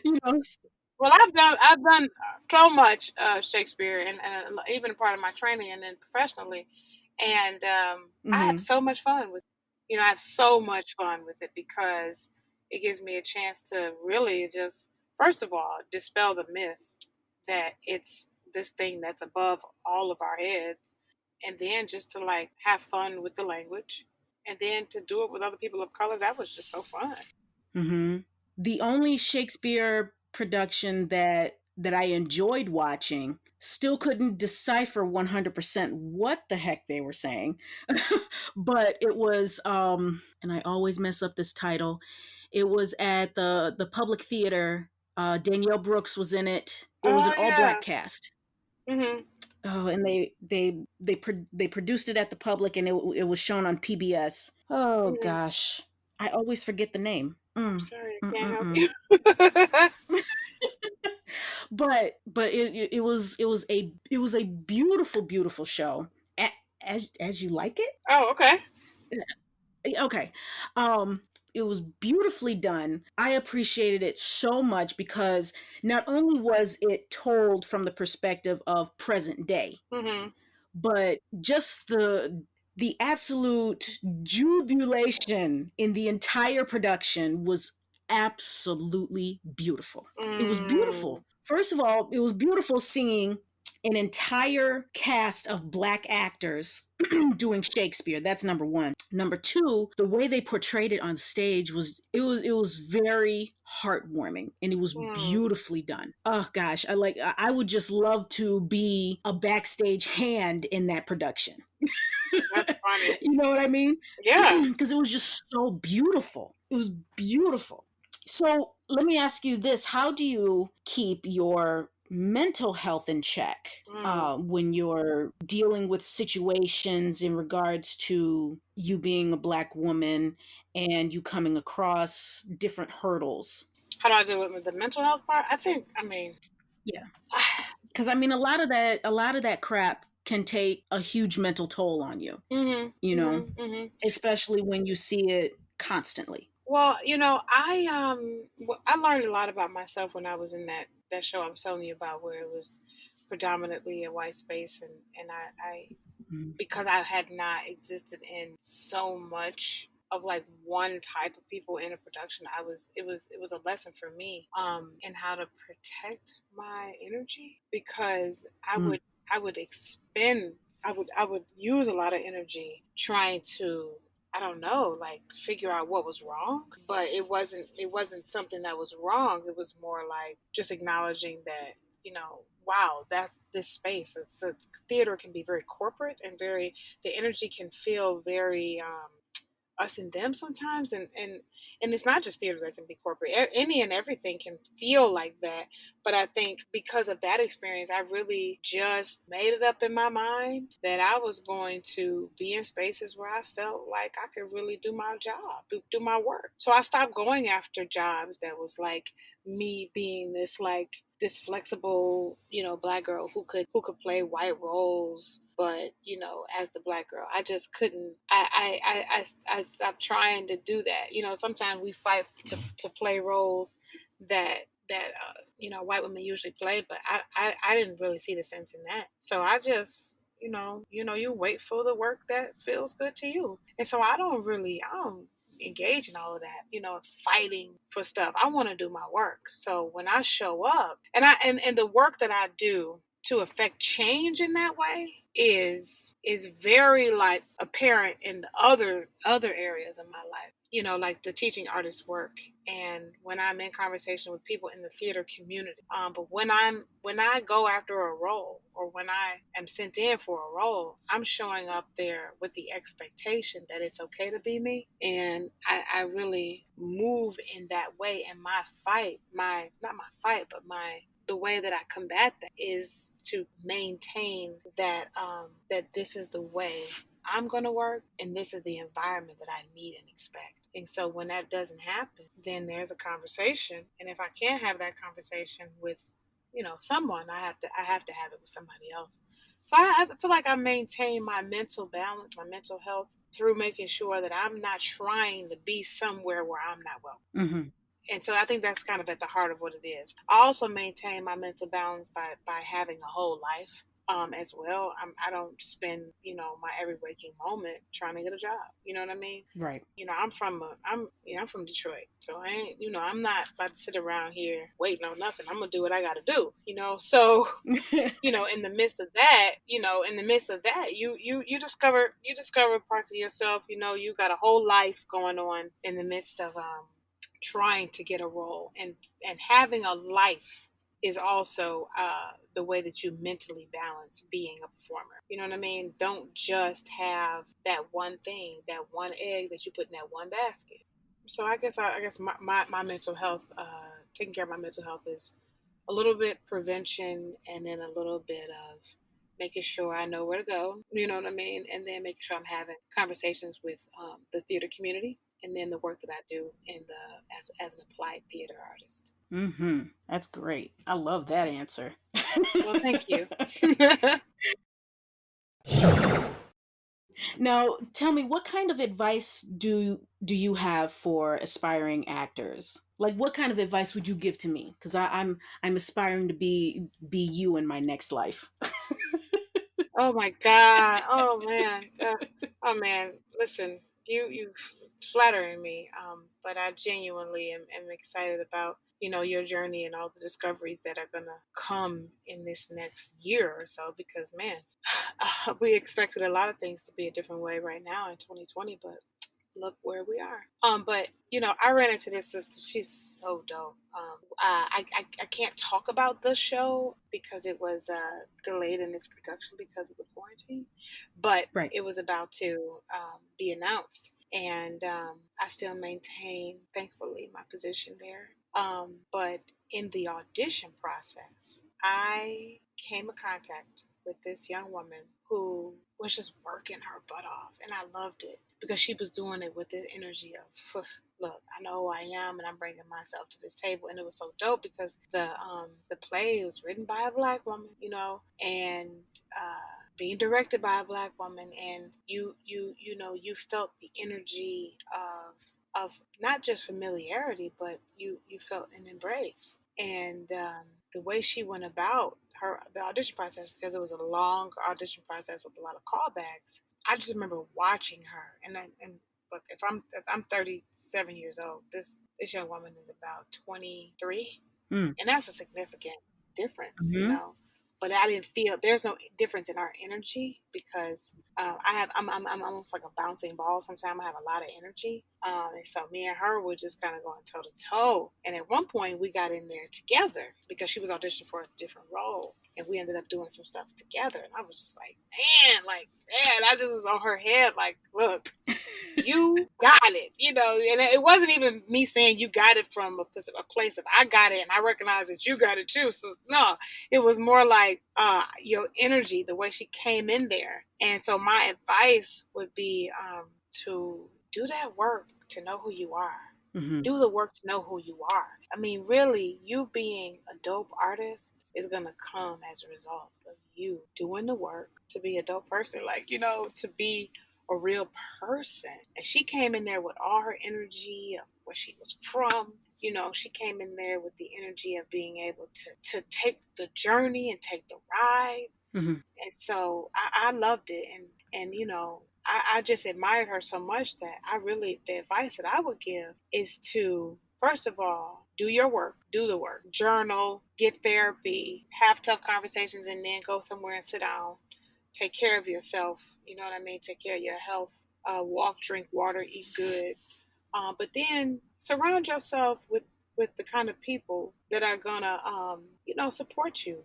you know, Well, I've done so much Shakespeare, and even a part of my training, and then professionally, and I have hmm so much fun with. I have so much fun with it because it gives me a chance to really just, first of all, dispel the myth that it's this thing that's above all of our heads, and then just to like have fun with the language, and then to do it with other people of color. That was just so fun. hmm The only Shakespeare production that I enjoyed watching still couldn't decipher 100% what the heck they were saying. But it was and I always mess up this title. It was at the public theater. Danielle Brooks was in it. It was Oh an all yeah. black cast. Mhm. Oh, and they produced it at the public, and it was shown on PBS. Oh Mhm. gosh, I always forget the name. I'm sorry, I Mm, can't mm, help mm. you. But it was a beautiful beautiful show. As you like it. Oh, okay. Okay. Um it was beautifully done. I appreciated it so much because not only was it told from the perspective of present day, Mhm. but just the absolute jubilation in the entire production was absolutely beautiful. It was Mm. beautiful. First of all, it was beautiful seeing an entire cast of black actors doing Shakespeare. That's number one. Number two, the way they portrayed it on stage was very heartwarming, and it was Mm. beautifully done. Oh gosh, I would just love to be a backstage hand in that production. That's funny. You know what I mean? Yeah. Because it was just so beautiful. It was beautiful. So let me ask you this: how do you keep your mental health in check Mm. when you're dealing with situations in regards to you being a black woman and you coming across different hurdles? How do I do it with the mental health part? I mean, Yeah, because I mean, a lot of that crap can take a huge mental toll on you. mhm, You know, mhm, mhm. especially when you see it constantly. Well, I learned a lot about myself when I was in that show I was telling you about, where it was predominantly a white space, and I Mhm. because I had not existed in so much of like one type of people in a production. It was a lesson for me in how to protect my energy, because Mm. I would expend I would use a lot of energy trying to, I don't know, like figure out what was wrong, but it wasn't something that was wrong. It was more like just acknowledging that, wow, that's this space. It's theater can be very corporate and very, the energy can feel very us and them sometimes, and it's not just theater that can be corporate. Any and everything can feel like that. But I think because of that experience, I really just made it up in my mind that I was going to be in spaces where I felt like I could really do my job, do my work. So I stopped going after jobs that was like me being this flexible, black girl who could play white roles, but as the black girl, I just couldn't. I stopped trying to do that. Sometimes we fight to play roles that white women usually play, but I didn't really see the sense in that. So I just, you wait for the work that feels good to you. And so I don't engage in all of that, fighting for stuff. I want to do my work. So when I show up, and the work that I do to affect change in that way is very like apparent in the other areas of my life, like the teaching artist work, and when I'm in conversation with people in the theater community. But when I go after a role, or when I am sent in for a role, I'm showing up there with the expectation that it's okay to be me, and I really move in that way. And my fight, my not my fight, but my the way that I combat that is to maintain that that this is the way I'm going to work, and this is the environment that I need and expect. And so when that doesn't happen, then there's a conversation. And if I can't have that conversation with, someone, I have to have it with somebody else. So I feel like I maintain my mental balance, my mental health through making sure that I'm not trying to be somewhere where I'm not welcome. Hmm. And so I think that's kind of at the heart of what it is. I also maintain my mental balance by having a whole life, as well. I don't spend, my every waking moment trying to get a job. You know what I mean? Right. I'm from Detroit, so I ain't, I'm not about to sit around here waiting on nothing. I'm gonna do what I got to do. So in the midst of that, you discover parts of yourself. You got a whole life going on in the midst of trying to get a role, and having a life is also the way that you mentally balance being a performer. You know what I mean? Don't just have that one thing, that one egg that you put in that one basket. So I guess my mental health, taking care of my mental health, is a little bit prevention, and then a little bit of making sure I know where to go. You know what I mean? And then making sure I'm having conversations with the theater community, and then the work that I do as an applied theater artist. Hmm. That's great. I love that answer. Well, thank you. Now, tell me, what kind of advice do you have for aspiring actors? Like, what kind of advice would you give to me? Because I'm aspiring to be you in my next life. Oh my God. Oh man. Oh man. Listen, you flattering me. But I genuinely am excited about your journey and all the discoveries that are gonna come in this next year or so. Because man, we expected a lot of things to be a different way right now in 2020, but look where we are. But I ran into this sister. She's so dope. I can't talk about the show because it was delayed in its production because of the quarantine, but Right. it was about to be announced, and I still maintain, thankfully, my position there. But in the audition process, I came in contact with this young woman who was just working her butt off, and I loved it because she was doing it with the energy of, look, I know who I am, and I'm bringing myself to this table. And it was so dope because the play was written by a Black woman, and being directed by a Black woman, and you felt the energy of not just familiarity, but you felt an embrace. And the way she went about the audition process, because it was a long audition process with a lot of callbacks, I just remember watching her. And look, if I'm 37 years old, this young woman is about 23, Mm. and that's a significant difference, Hmm. But I didn't feel there's no difference in our energy because I'm almost like a bouncing ball. Sometimes I have a lot of energy, and so me and her were just kind of going toe to toe. And at one point, we got in there together because she was auditioning for a different role, and we ended up doing some stuff together. And I was just man, I just was on her head, like, look, you got it, and it wasn't even me saying you got it from a place of I got it and I recognize that you got it too. So no, it was more like your energy, the way she came in there. And so my advice would be to do that work to know who you are. Hmm. Do the work to know who you are. I mean, really, you being a dope artist is going to come as a result of you doing the work to be a dope person, like, to be a real person. And she came in there with all her energy of where she was from. She came in there with the energy of being able to take the journey and take the ride. Hmm. And so I loved it. And I just admired her so much that the advice that I would give is to, first of all, do your work, do the work, journal, get therapy, have tough conversations, and then go somewhere and sit down. Take care of yourself. You know what I mean? Take care of your health. Walk, drink water, eat good. But then surround yourself with the kind of people that are gonna, support you.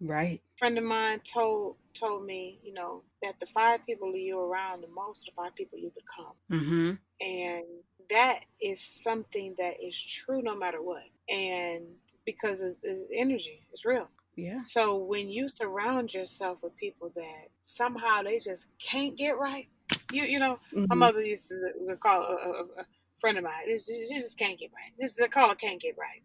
Right. Friend of mine told me, that the five people you around the most are the five people you become. Hmm. And that is something that is true no matter what. And because of the energy, it's real. Yeah. So when you surround yourself with people that somehow they just can't get right, you know, my Hmm. mother used to call a friend of mine. You just can't get right. This is a call. Can't get right.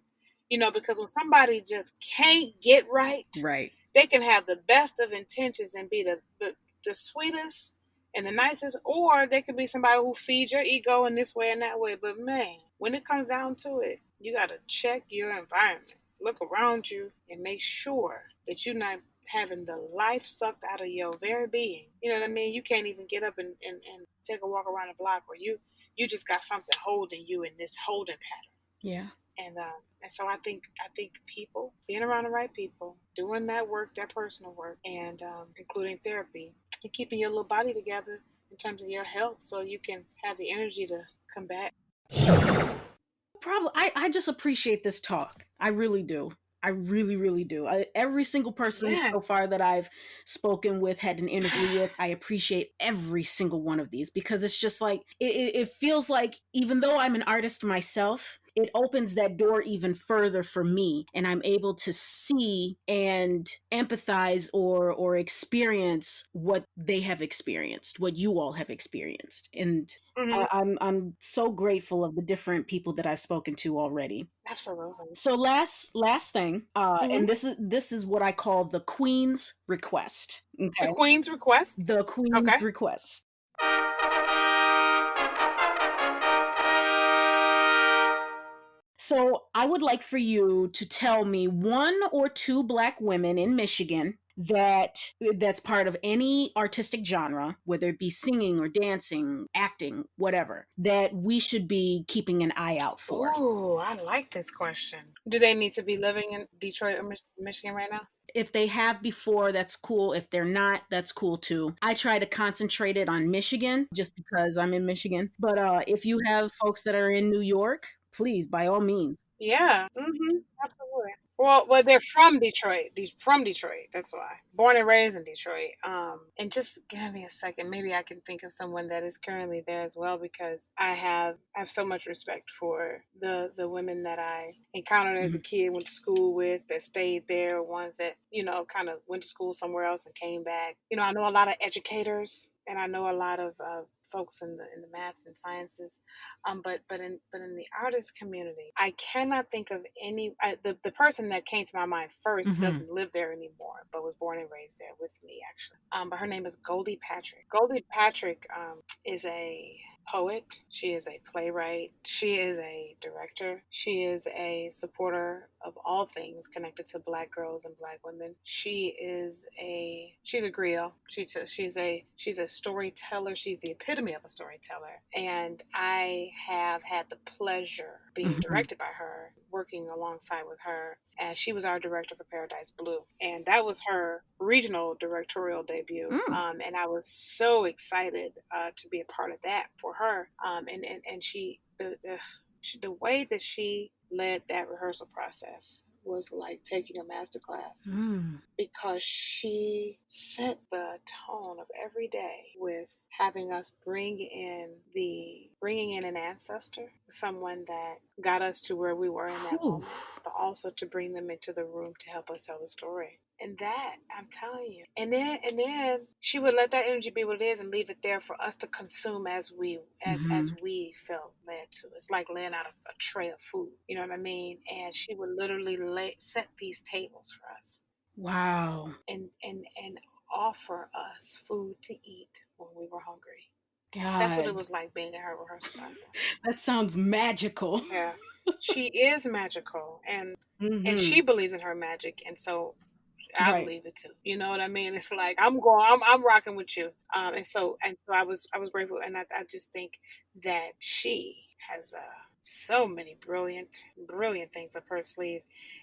Because when somebody just can't get right, Right. they can have the best of intentions and be the sweetest and the nicest, or they could be somebody who feeds your ego in this way and that way. But man, when it comes down to it, you got to check your environment, look around you, and make sure that you're not having the life sucked out of your very being. You know what I mean? You can't even get up and take a walk around the block, or you just got something holding you in this holding pattern. Yeah. And so I think people being around the right people, doing that work, that personal work, and including therapy, and keeping your little body together in terms of your health, so you can have the energy to combat. Probably, I just appreciate this talk. I really do. I really, really do. Every single person Yeah. so far that I've spoken with, had an interview with, I appreciate every single one of these, because it's just like, it feels like, even though I'm an artist myself, it opens that door even further for me, and I'm able to see and empathize, or experience what they have experienced, what you all have experienced. And Hmm. I'm so grateful of the different people that I've spoken to already. Absolutely. So last thing, Hmm. and this is what I call the Queen's request. The Okay, Queen's request. the Queen's Okay. request. So I would like for you to tell me one or two Black women in Michigan that's part of any artistic genre, whether it be singing or dancing, acting, whatever, that we should be keeping an eye out for. Ooh, I like this question. Do they need to be living in Detroit or Michigan right now? If they have before, that's cool. If they're not, that's cool too. I try to concentrate it on Michigan just because I'm in Michigan. But if you have folks that are in New York, please, by all means. Yeah. Absolutely. Well, they're from Detroit. From Detroit. That's why. Born and raised in Detroit. And just give me a second. Maybe I can think of someone that is currently there as well, because I have so much respect for the women that I encountered as a Mhm. kid, went to school with, that stayed there, ones that kind of went to school somewhere else and came back. I know a lot of educators, and I know a lot of folks in the math and sciences. But in the artist community, I cannot think of any. The person that came to my mind first Mhm. doesn't live there anymore, but was born and raised there with me, actually. But her name is Goldie Patrick. Goldie Patrick is a poet. She is a playwright. She is a director. She is a supporter of all things connected to Black girls and Black women. She's a griot. She's a storyteller. She's the epitome of a storyteller. And I have had the pleasure being Mhm. directed by her, working alongside with her, and she was our director for Paradise Blue, and that was her regional directorial debut. Mm. And I was so excited to be a part of that for her. And the way that she led that rehearsal process was like taking a master class, Mm. because she set the tone of every day with having us bringing in an ancestor, someone that got us to where we were in that Whew. moment, but also to bring them into the room to help us tell the story. And that, I'm telling you. And then she would let that energy be what it is and leave it there for us to consume as Mhm. we felt led to. It's like laying out a tray of food. You know what I mean? And she would literally set these tables for us, Wow. and offer us food to eat when we were hungry. That's what it God, was like being in her rehearsal process. that sounds magical. Yeah, she is magical, and she Mhm. believes in her magic, and so I Right. believe it too. You know what I mean? It's like I'm rocking with you. And so I was grateful, and I just think that she has so many brilliant things up her sleeve,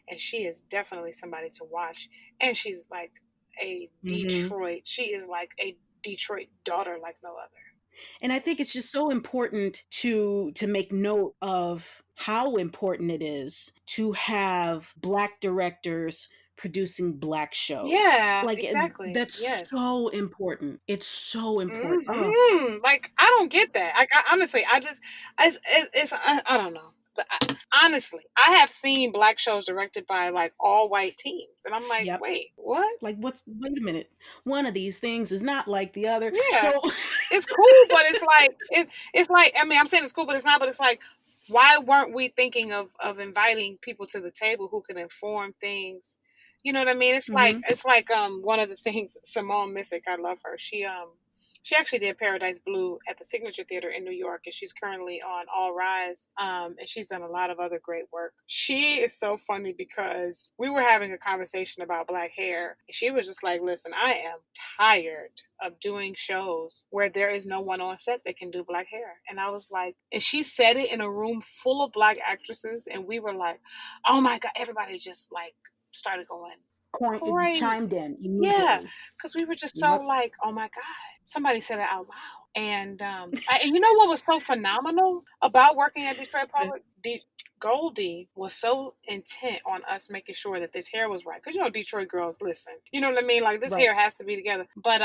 and she is definitely somebody to watch. And she's like a Mhm. Detroit. She is like a Detroit daughter, like no other. And I think it's just so important to make note of how important it is to have Black directors producing Black shows. Yeah, Like exactly. that's Yes. so important. It's so important. Oh, Like I don't get that. Honestly, I just, it's I don't know. honestly, I have seen black shows directed by like all white teams, and I'm like, Yep. wait, what? Like, wait a minute. One of these things is not like the other. Yeah, So, it's cool, but it's like it's like, I mean, I'm saying it's cool, but it's not. But it's like, why weren't we thinking of inviting people to the table who can inform things? You know what I mean? mhm. It's like one of the things, Simone Missick, I love her. She actually did Paradise Blue at the Signature Theater in New York, and she's currently on All Rise. And she's done a lot of other great work. She is so funny because we were having a conversation about black hair. And she was just like, listen, I am tired of doing shows where there is no one on set that can do black hair. And I was like, and she said it in a room full of black actresses, and we were like, oh my God, everybody just like started going crazy. Chimed in Yeah, immediately. because we were just so Yep. like, oh my God, somebody said it out loud. And and you know what was so phenomenal about working at Detroit Public? Goldie was so intent on us making sure that this hair was right. Because you know, Detroit girls listen. You know what I mean? Like this Right. hair has to be together. But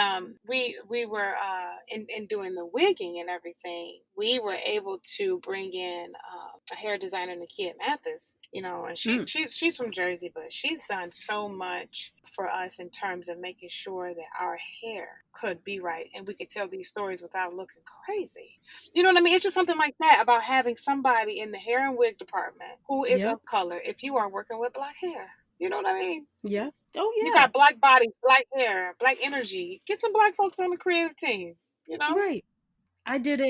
we were in doing the wigging and everything, we were able to bring in a hair designer, Nakia Mathis, you know, and Mm. she's from Jersey, but she's done so much for us in terms of making sure that our hair could be right and we could tell these stories without looking crazy. You know what I mean? It's just something like that about having somebody in the hair and wig department who is Yep. of color if you are working with black hair. You know what I mean? Yep. Oh You yeah. got black bodies, black hair, black energy. Get some black folks on the creative team, you know? Right. I did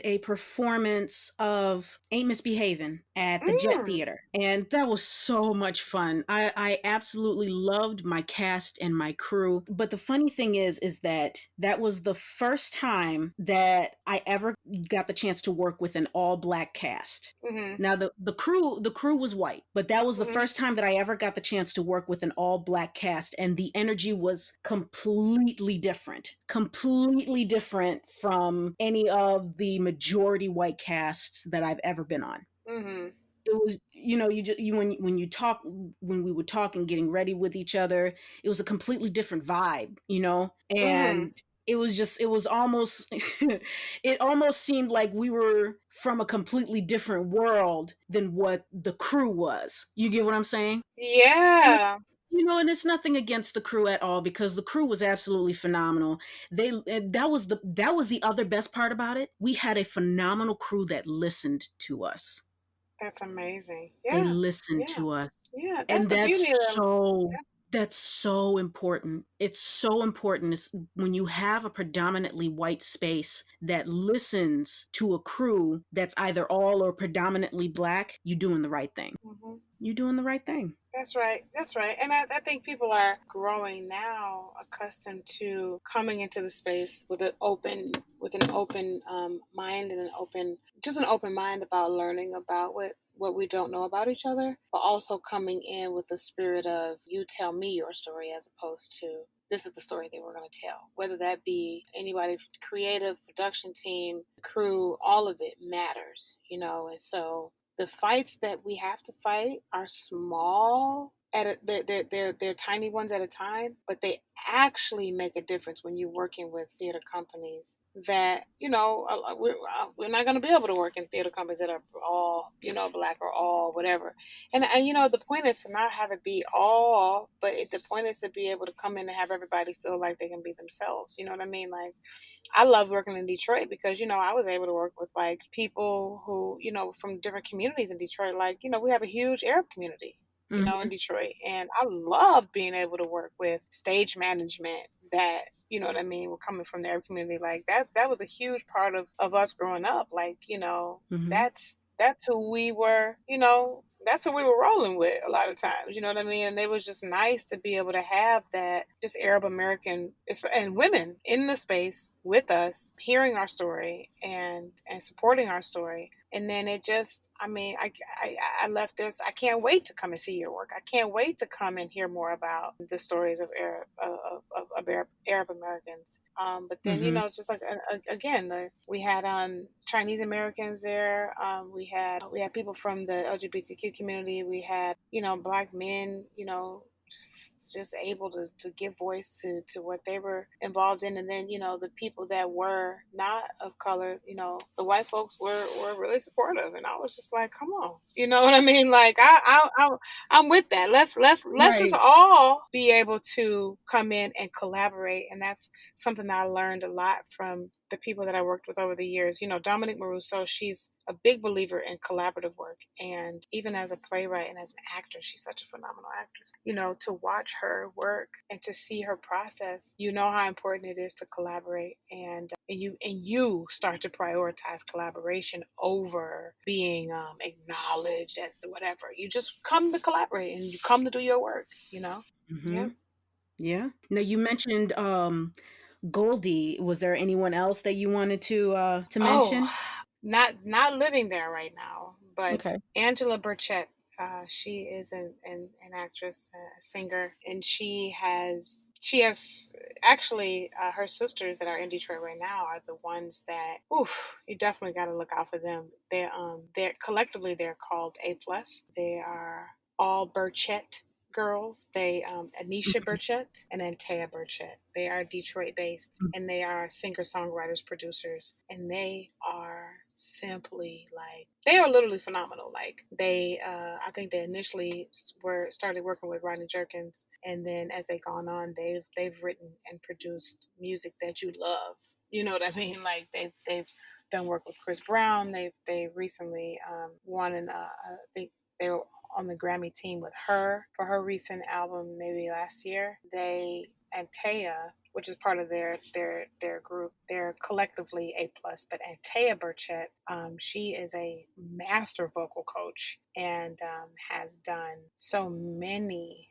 a performance of Ain't Misbehaving at the Jet Mm, Theater, and that was so much fun. I absolutely loved my cast and my crew. But the funny thing is that that was the first time that I ever got the chance to work with an all black cast. mm-hmm, Now the crew was white, but that was the mm-hmm, first time that I ever got the chance to work with an all black cast, and the energy was completely different from any of the majority white casts that I've ever been on. mm-hmm, It was, you know, you just you when you talk when we would talk and getting ready with each other, it was a completely different vibe, you know, mm-hmm, and it was almost it almost seemed like we were from a completely different world than what the crew was. You get what I'm saying? And yeah, you know, and it's nothing against the crew at all because the crew was absolutely phenomenal. That was the other best part about it. We had a phenomenal crew that listened to us. that's amazing. They Yeah, listened yeah, to us. yeah. That's And the beauty of them. that's so important. It's so important is when you have a predominantly white space that listens to a crew that's either all or predominantly black, you're doing the right thing. Mm-hmm. You're doing the right thing. That's right. That's right. And I think people are growing now accustomed to coming into the space with an open mind and an open mind about learning about what we don't know about each other, but also coming in with the spirit of you tell me your story as opposed to this is the story that we're going to tell. Whether that be anybody, creative, production team, crew, all of it matters, you know. And so the fights that we have to fight are small they're tiny ones at a time, but they actually make a difference when you're working with theater companies that you know we're not going to be able to work in theater companies that are all you know black or all whatever. And you know the point is to not have it be all, but the point is to be able to come in and have everybody feel like they can be themselves. You know what I mean? Like I love working in Detroit because, you know, I was able to work with like people who, you know, from different communities in Detroit. Like, you know, we have a huge Arab community, you know, in Mhm. Detroit. And I love being able to work with stage management that, you know what I mean, were coming from the Arab community. Like that was a huge part of us growing up. Like, you know, Mhm. that's who we were, you know, that's who we were rolling with a lot of times, you know what I mean? And it was just nice to be able to have that just Arab American and women in the space with us, hearing our story and supporting our story. And then it just, I mean, I left this. I can't wait to come and see your work. I can't wait to come and hear more about the stories of Arab Americans. But then, you Mhm. know, it's just like again, we had Chinese Americans there. We had people from the LGBTQ community. We had you know black men. You know, just able to give voice to what they were involved in. And then, the people that were not of color, the white folks were really supportive. And I was just like, come on, you know what I mean? Like, I'm with that. Let's just Right. all be able to come in and collaborate. And that's something that I learned a lot from the people that I worked with over the years. Dominique Maruso, she's a big believer in collaborative work. And even as a playwright and as an actor, she's such a phenomenal actress. To watch her work and to see her process, how important it is to collaborate, and you start to prioritize collaboration over being acknowledged as the whatever. You just come to collaborate and you come to do your work. Mm-hmm. Yeah. Yeah. Now you mentioned Goldie. Was there anyone else that you wanted to Oh, mention? not living there right now, but Okay. Angela Burchett. She is an actress, a singer, and she has actually her sisters that are in Detroit right now are the ones that, oof, you definitely got to look out for them. They're collectively they're called A+. They are all Burchett girls. They Anisha Burchett and Antea Burchett. They are Detroit based, and they are singer songwriters, producers, and they are simply like, they are literally phenomenal. Like, I think they initially were started working with Rodney Jerkins, and then as they've gone on, they've written and produced music that you love. You know what I mean? Like, they've done work with Chris Brown. They recently won I think they were on the Grammy team with her for her recent album, maybe last year. They and Taya, which is part of their group, they're collectively A+. But Antea Burchett, she is a master vocal coach and has done so many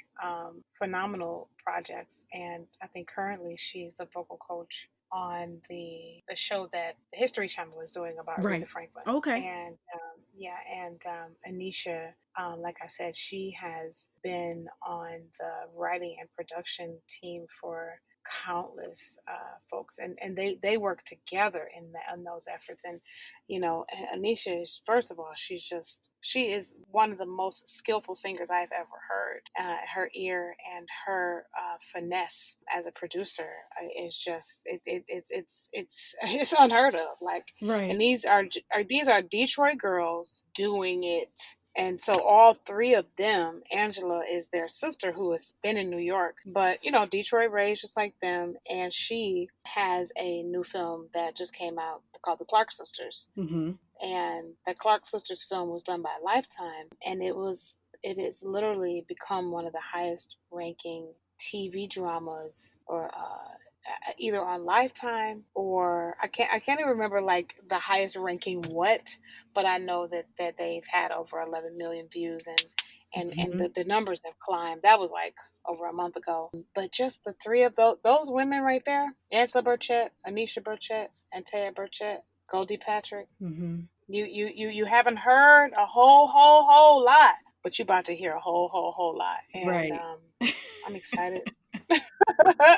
phenomenal projects. And I think currently she's the vocal coach on the show that the History Channel is doing about Aretha Right. Franklin. Okay. And yeah, and Anisha, like I said, she has been on the writing and production team for countless folks, and they work together in those efforts. And Anisha is, first of all, she is one of the most skillful singers I've ever heard. Her ear and her finesse as a producer is just it's unheard of. Like, and Right. these are Detroit girls doing it. And so all three of them, Angela is their sister who has been in New York, but Detroit raised just like them. And she has a new film that just came out called The Clark Sisters. Mm-hmm. And the Clark Sisters film was done by Lifetime, and it has literally become one of the highest ranking TV dramas, or either on Lifetime, or I can't even remember like the highest ranking what, but I know that they've had over 11 million views, and Mm-hmm. the numbers have climbed. That was like over a month ago. But just the three of those women right there, Angela Burchett, Anisha Burchett, and Taya Burchett, Goldie Patrick. Mm-hmm. You haven't heard a whole lot, but you about to hear a whole lot, and Right. I'm excited.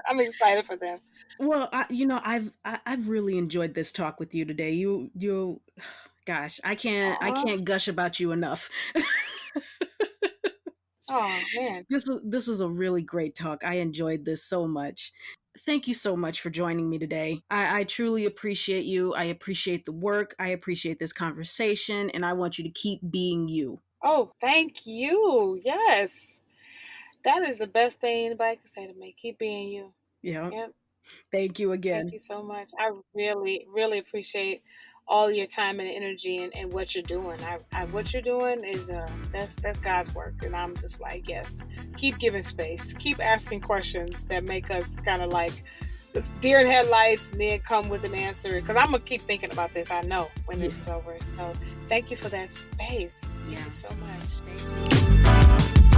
I'm excited for them. Well, I've really enjoyed this talk with you today. Gosh, I Aw, can't gush about you enough. oh man. This was a really great talk. I enjoyed this so much. Thank you so much for joining me today. I truly appreciate you. I appreciate the work. I appreciate this conversation, and I want you to keep being you. Oh, thank you. Yes, that is the best thing anybody can say to me. Keep being you. Yeah. Yep. Thank you Thank again. you so much. I really, really appreciate all your time and energy, and what you're doing. What you're doing is that's God's work, and I'm just like, yes, keep giving space, keep asking questions that make us kind of like it's deer in headlights, and then come with an answer. Because I'm gonna keep thinking about this. I know when Yeah. this is over. So thank you for that space. Thank Yeah. you so much. Thank you.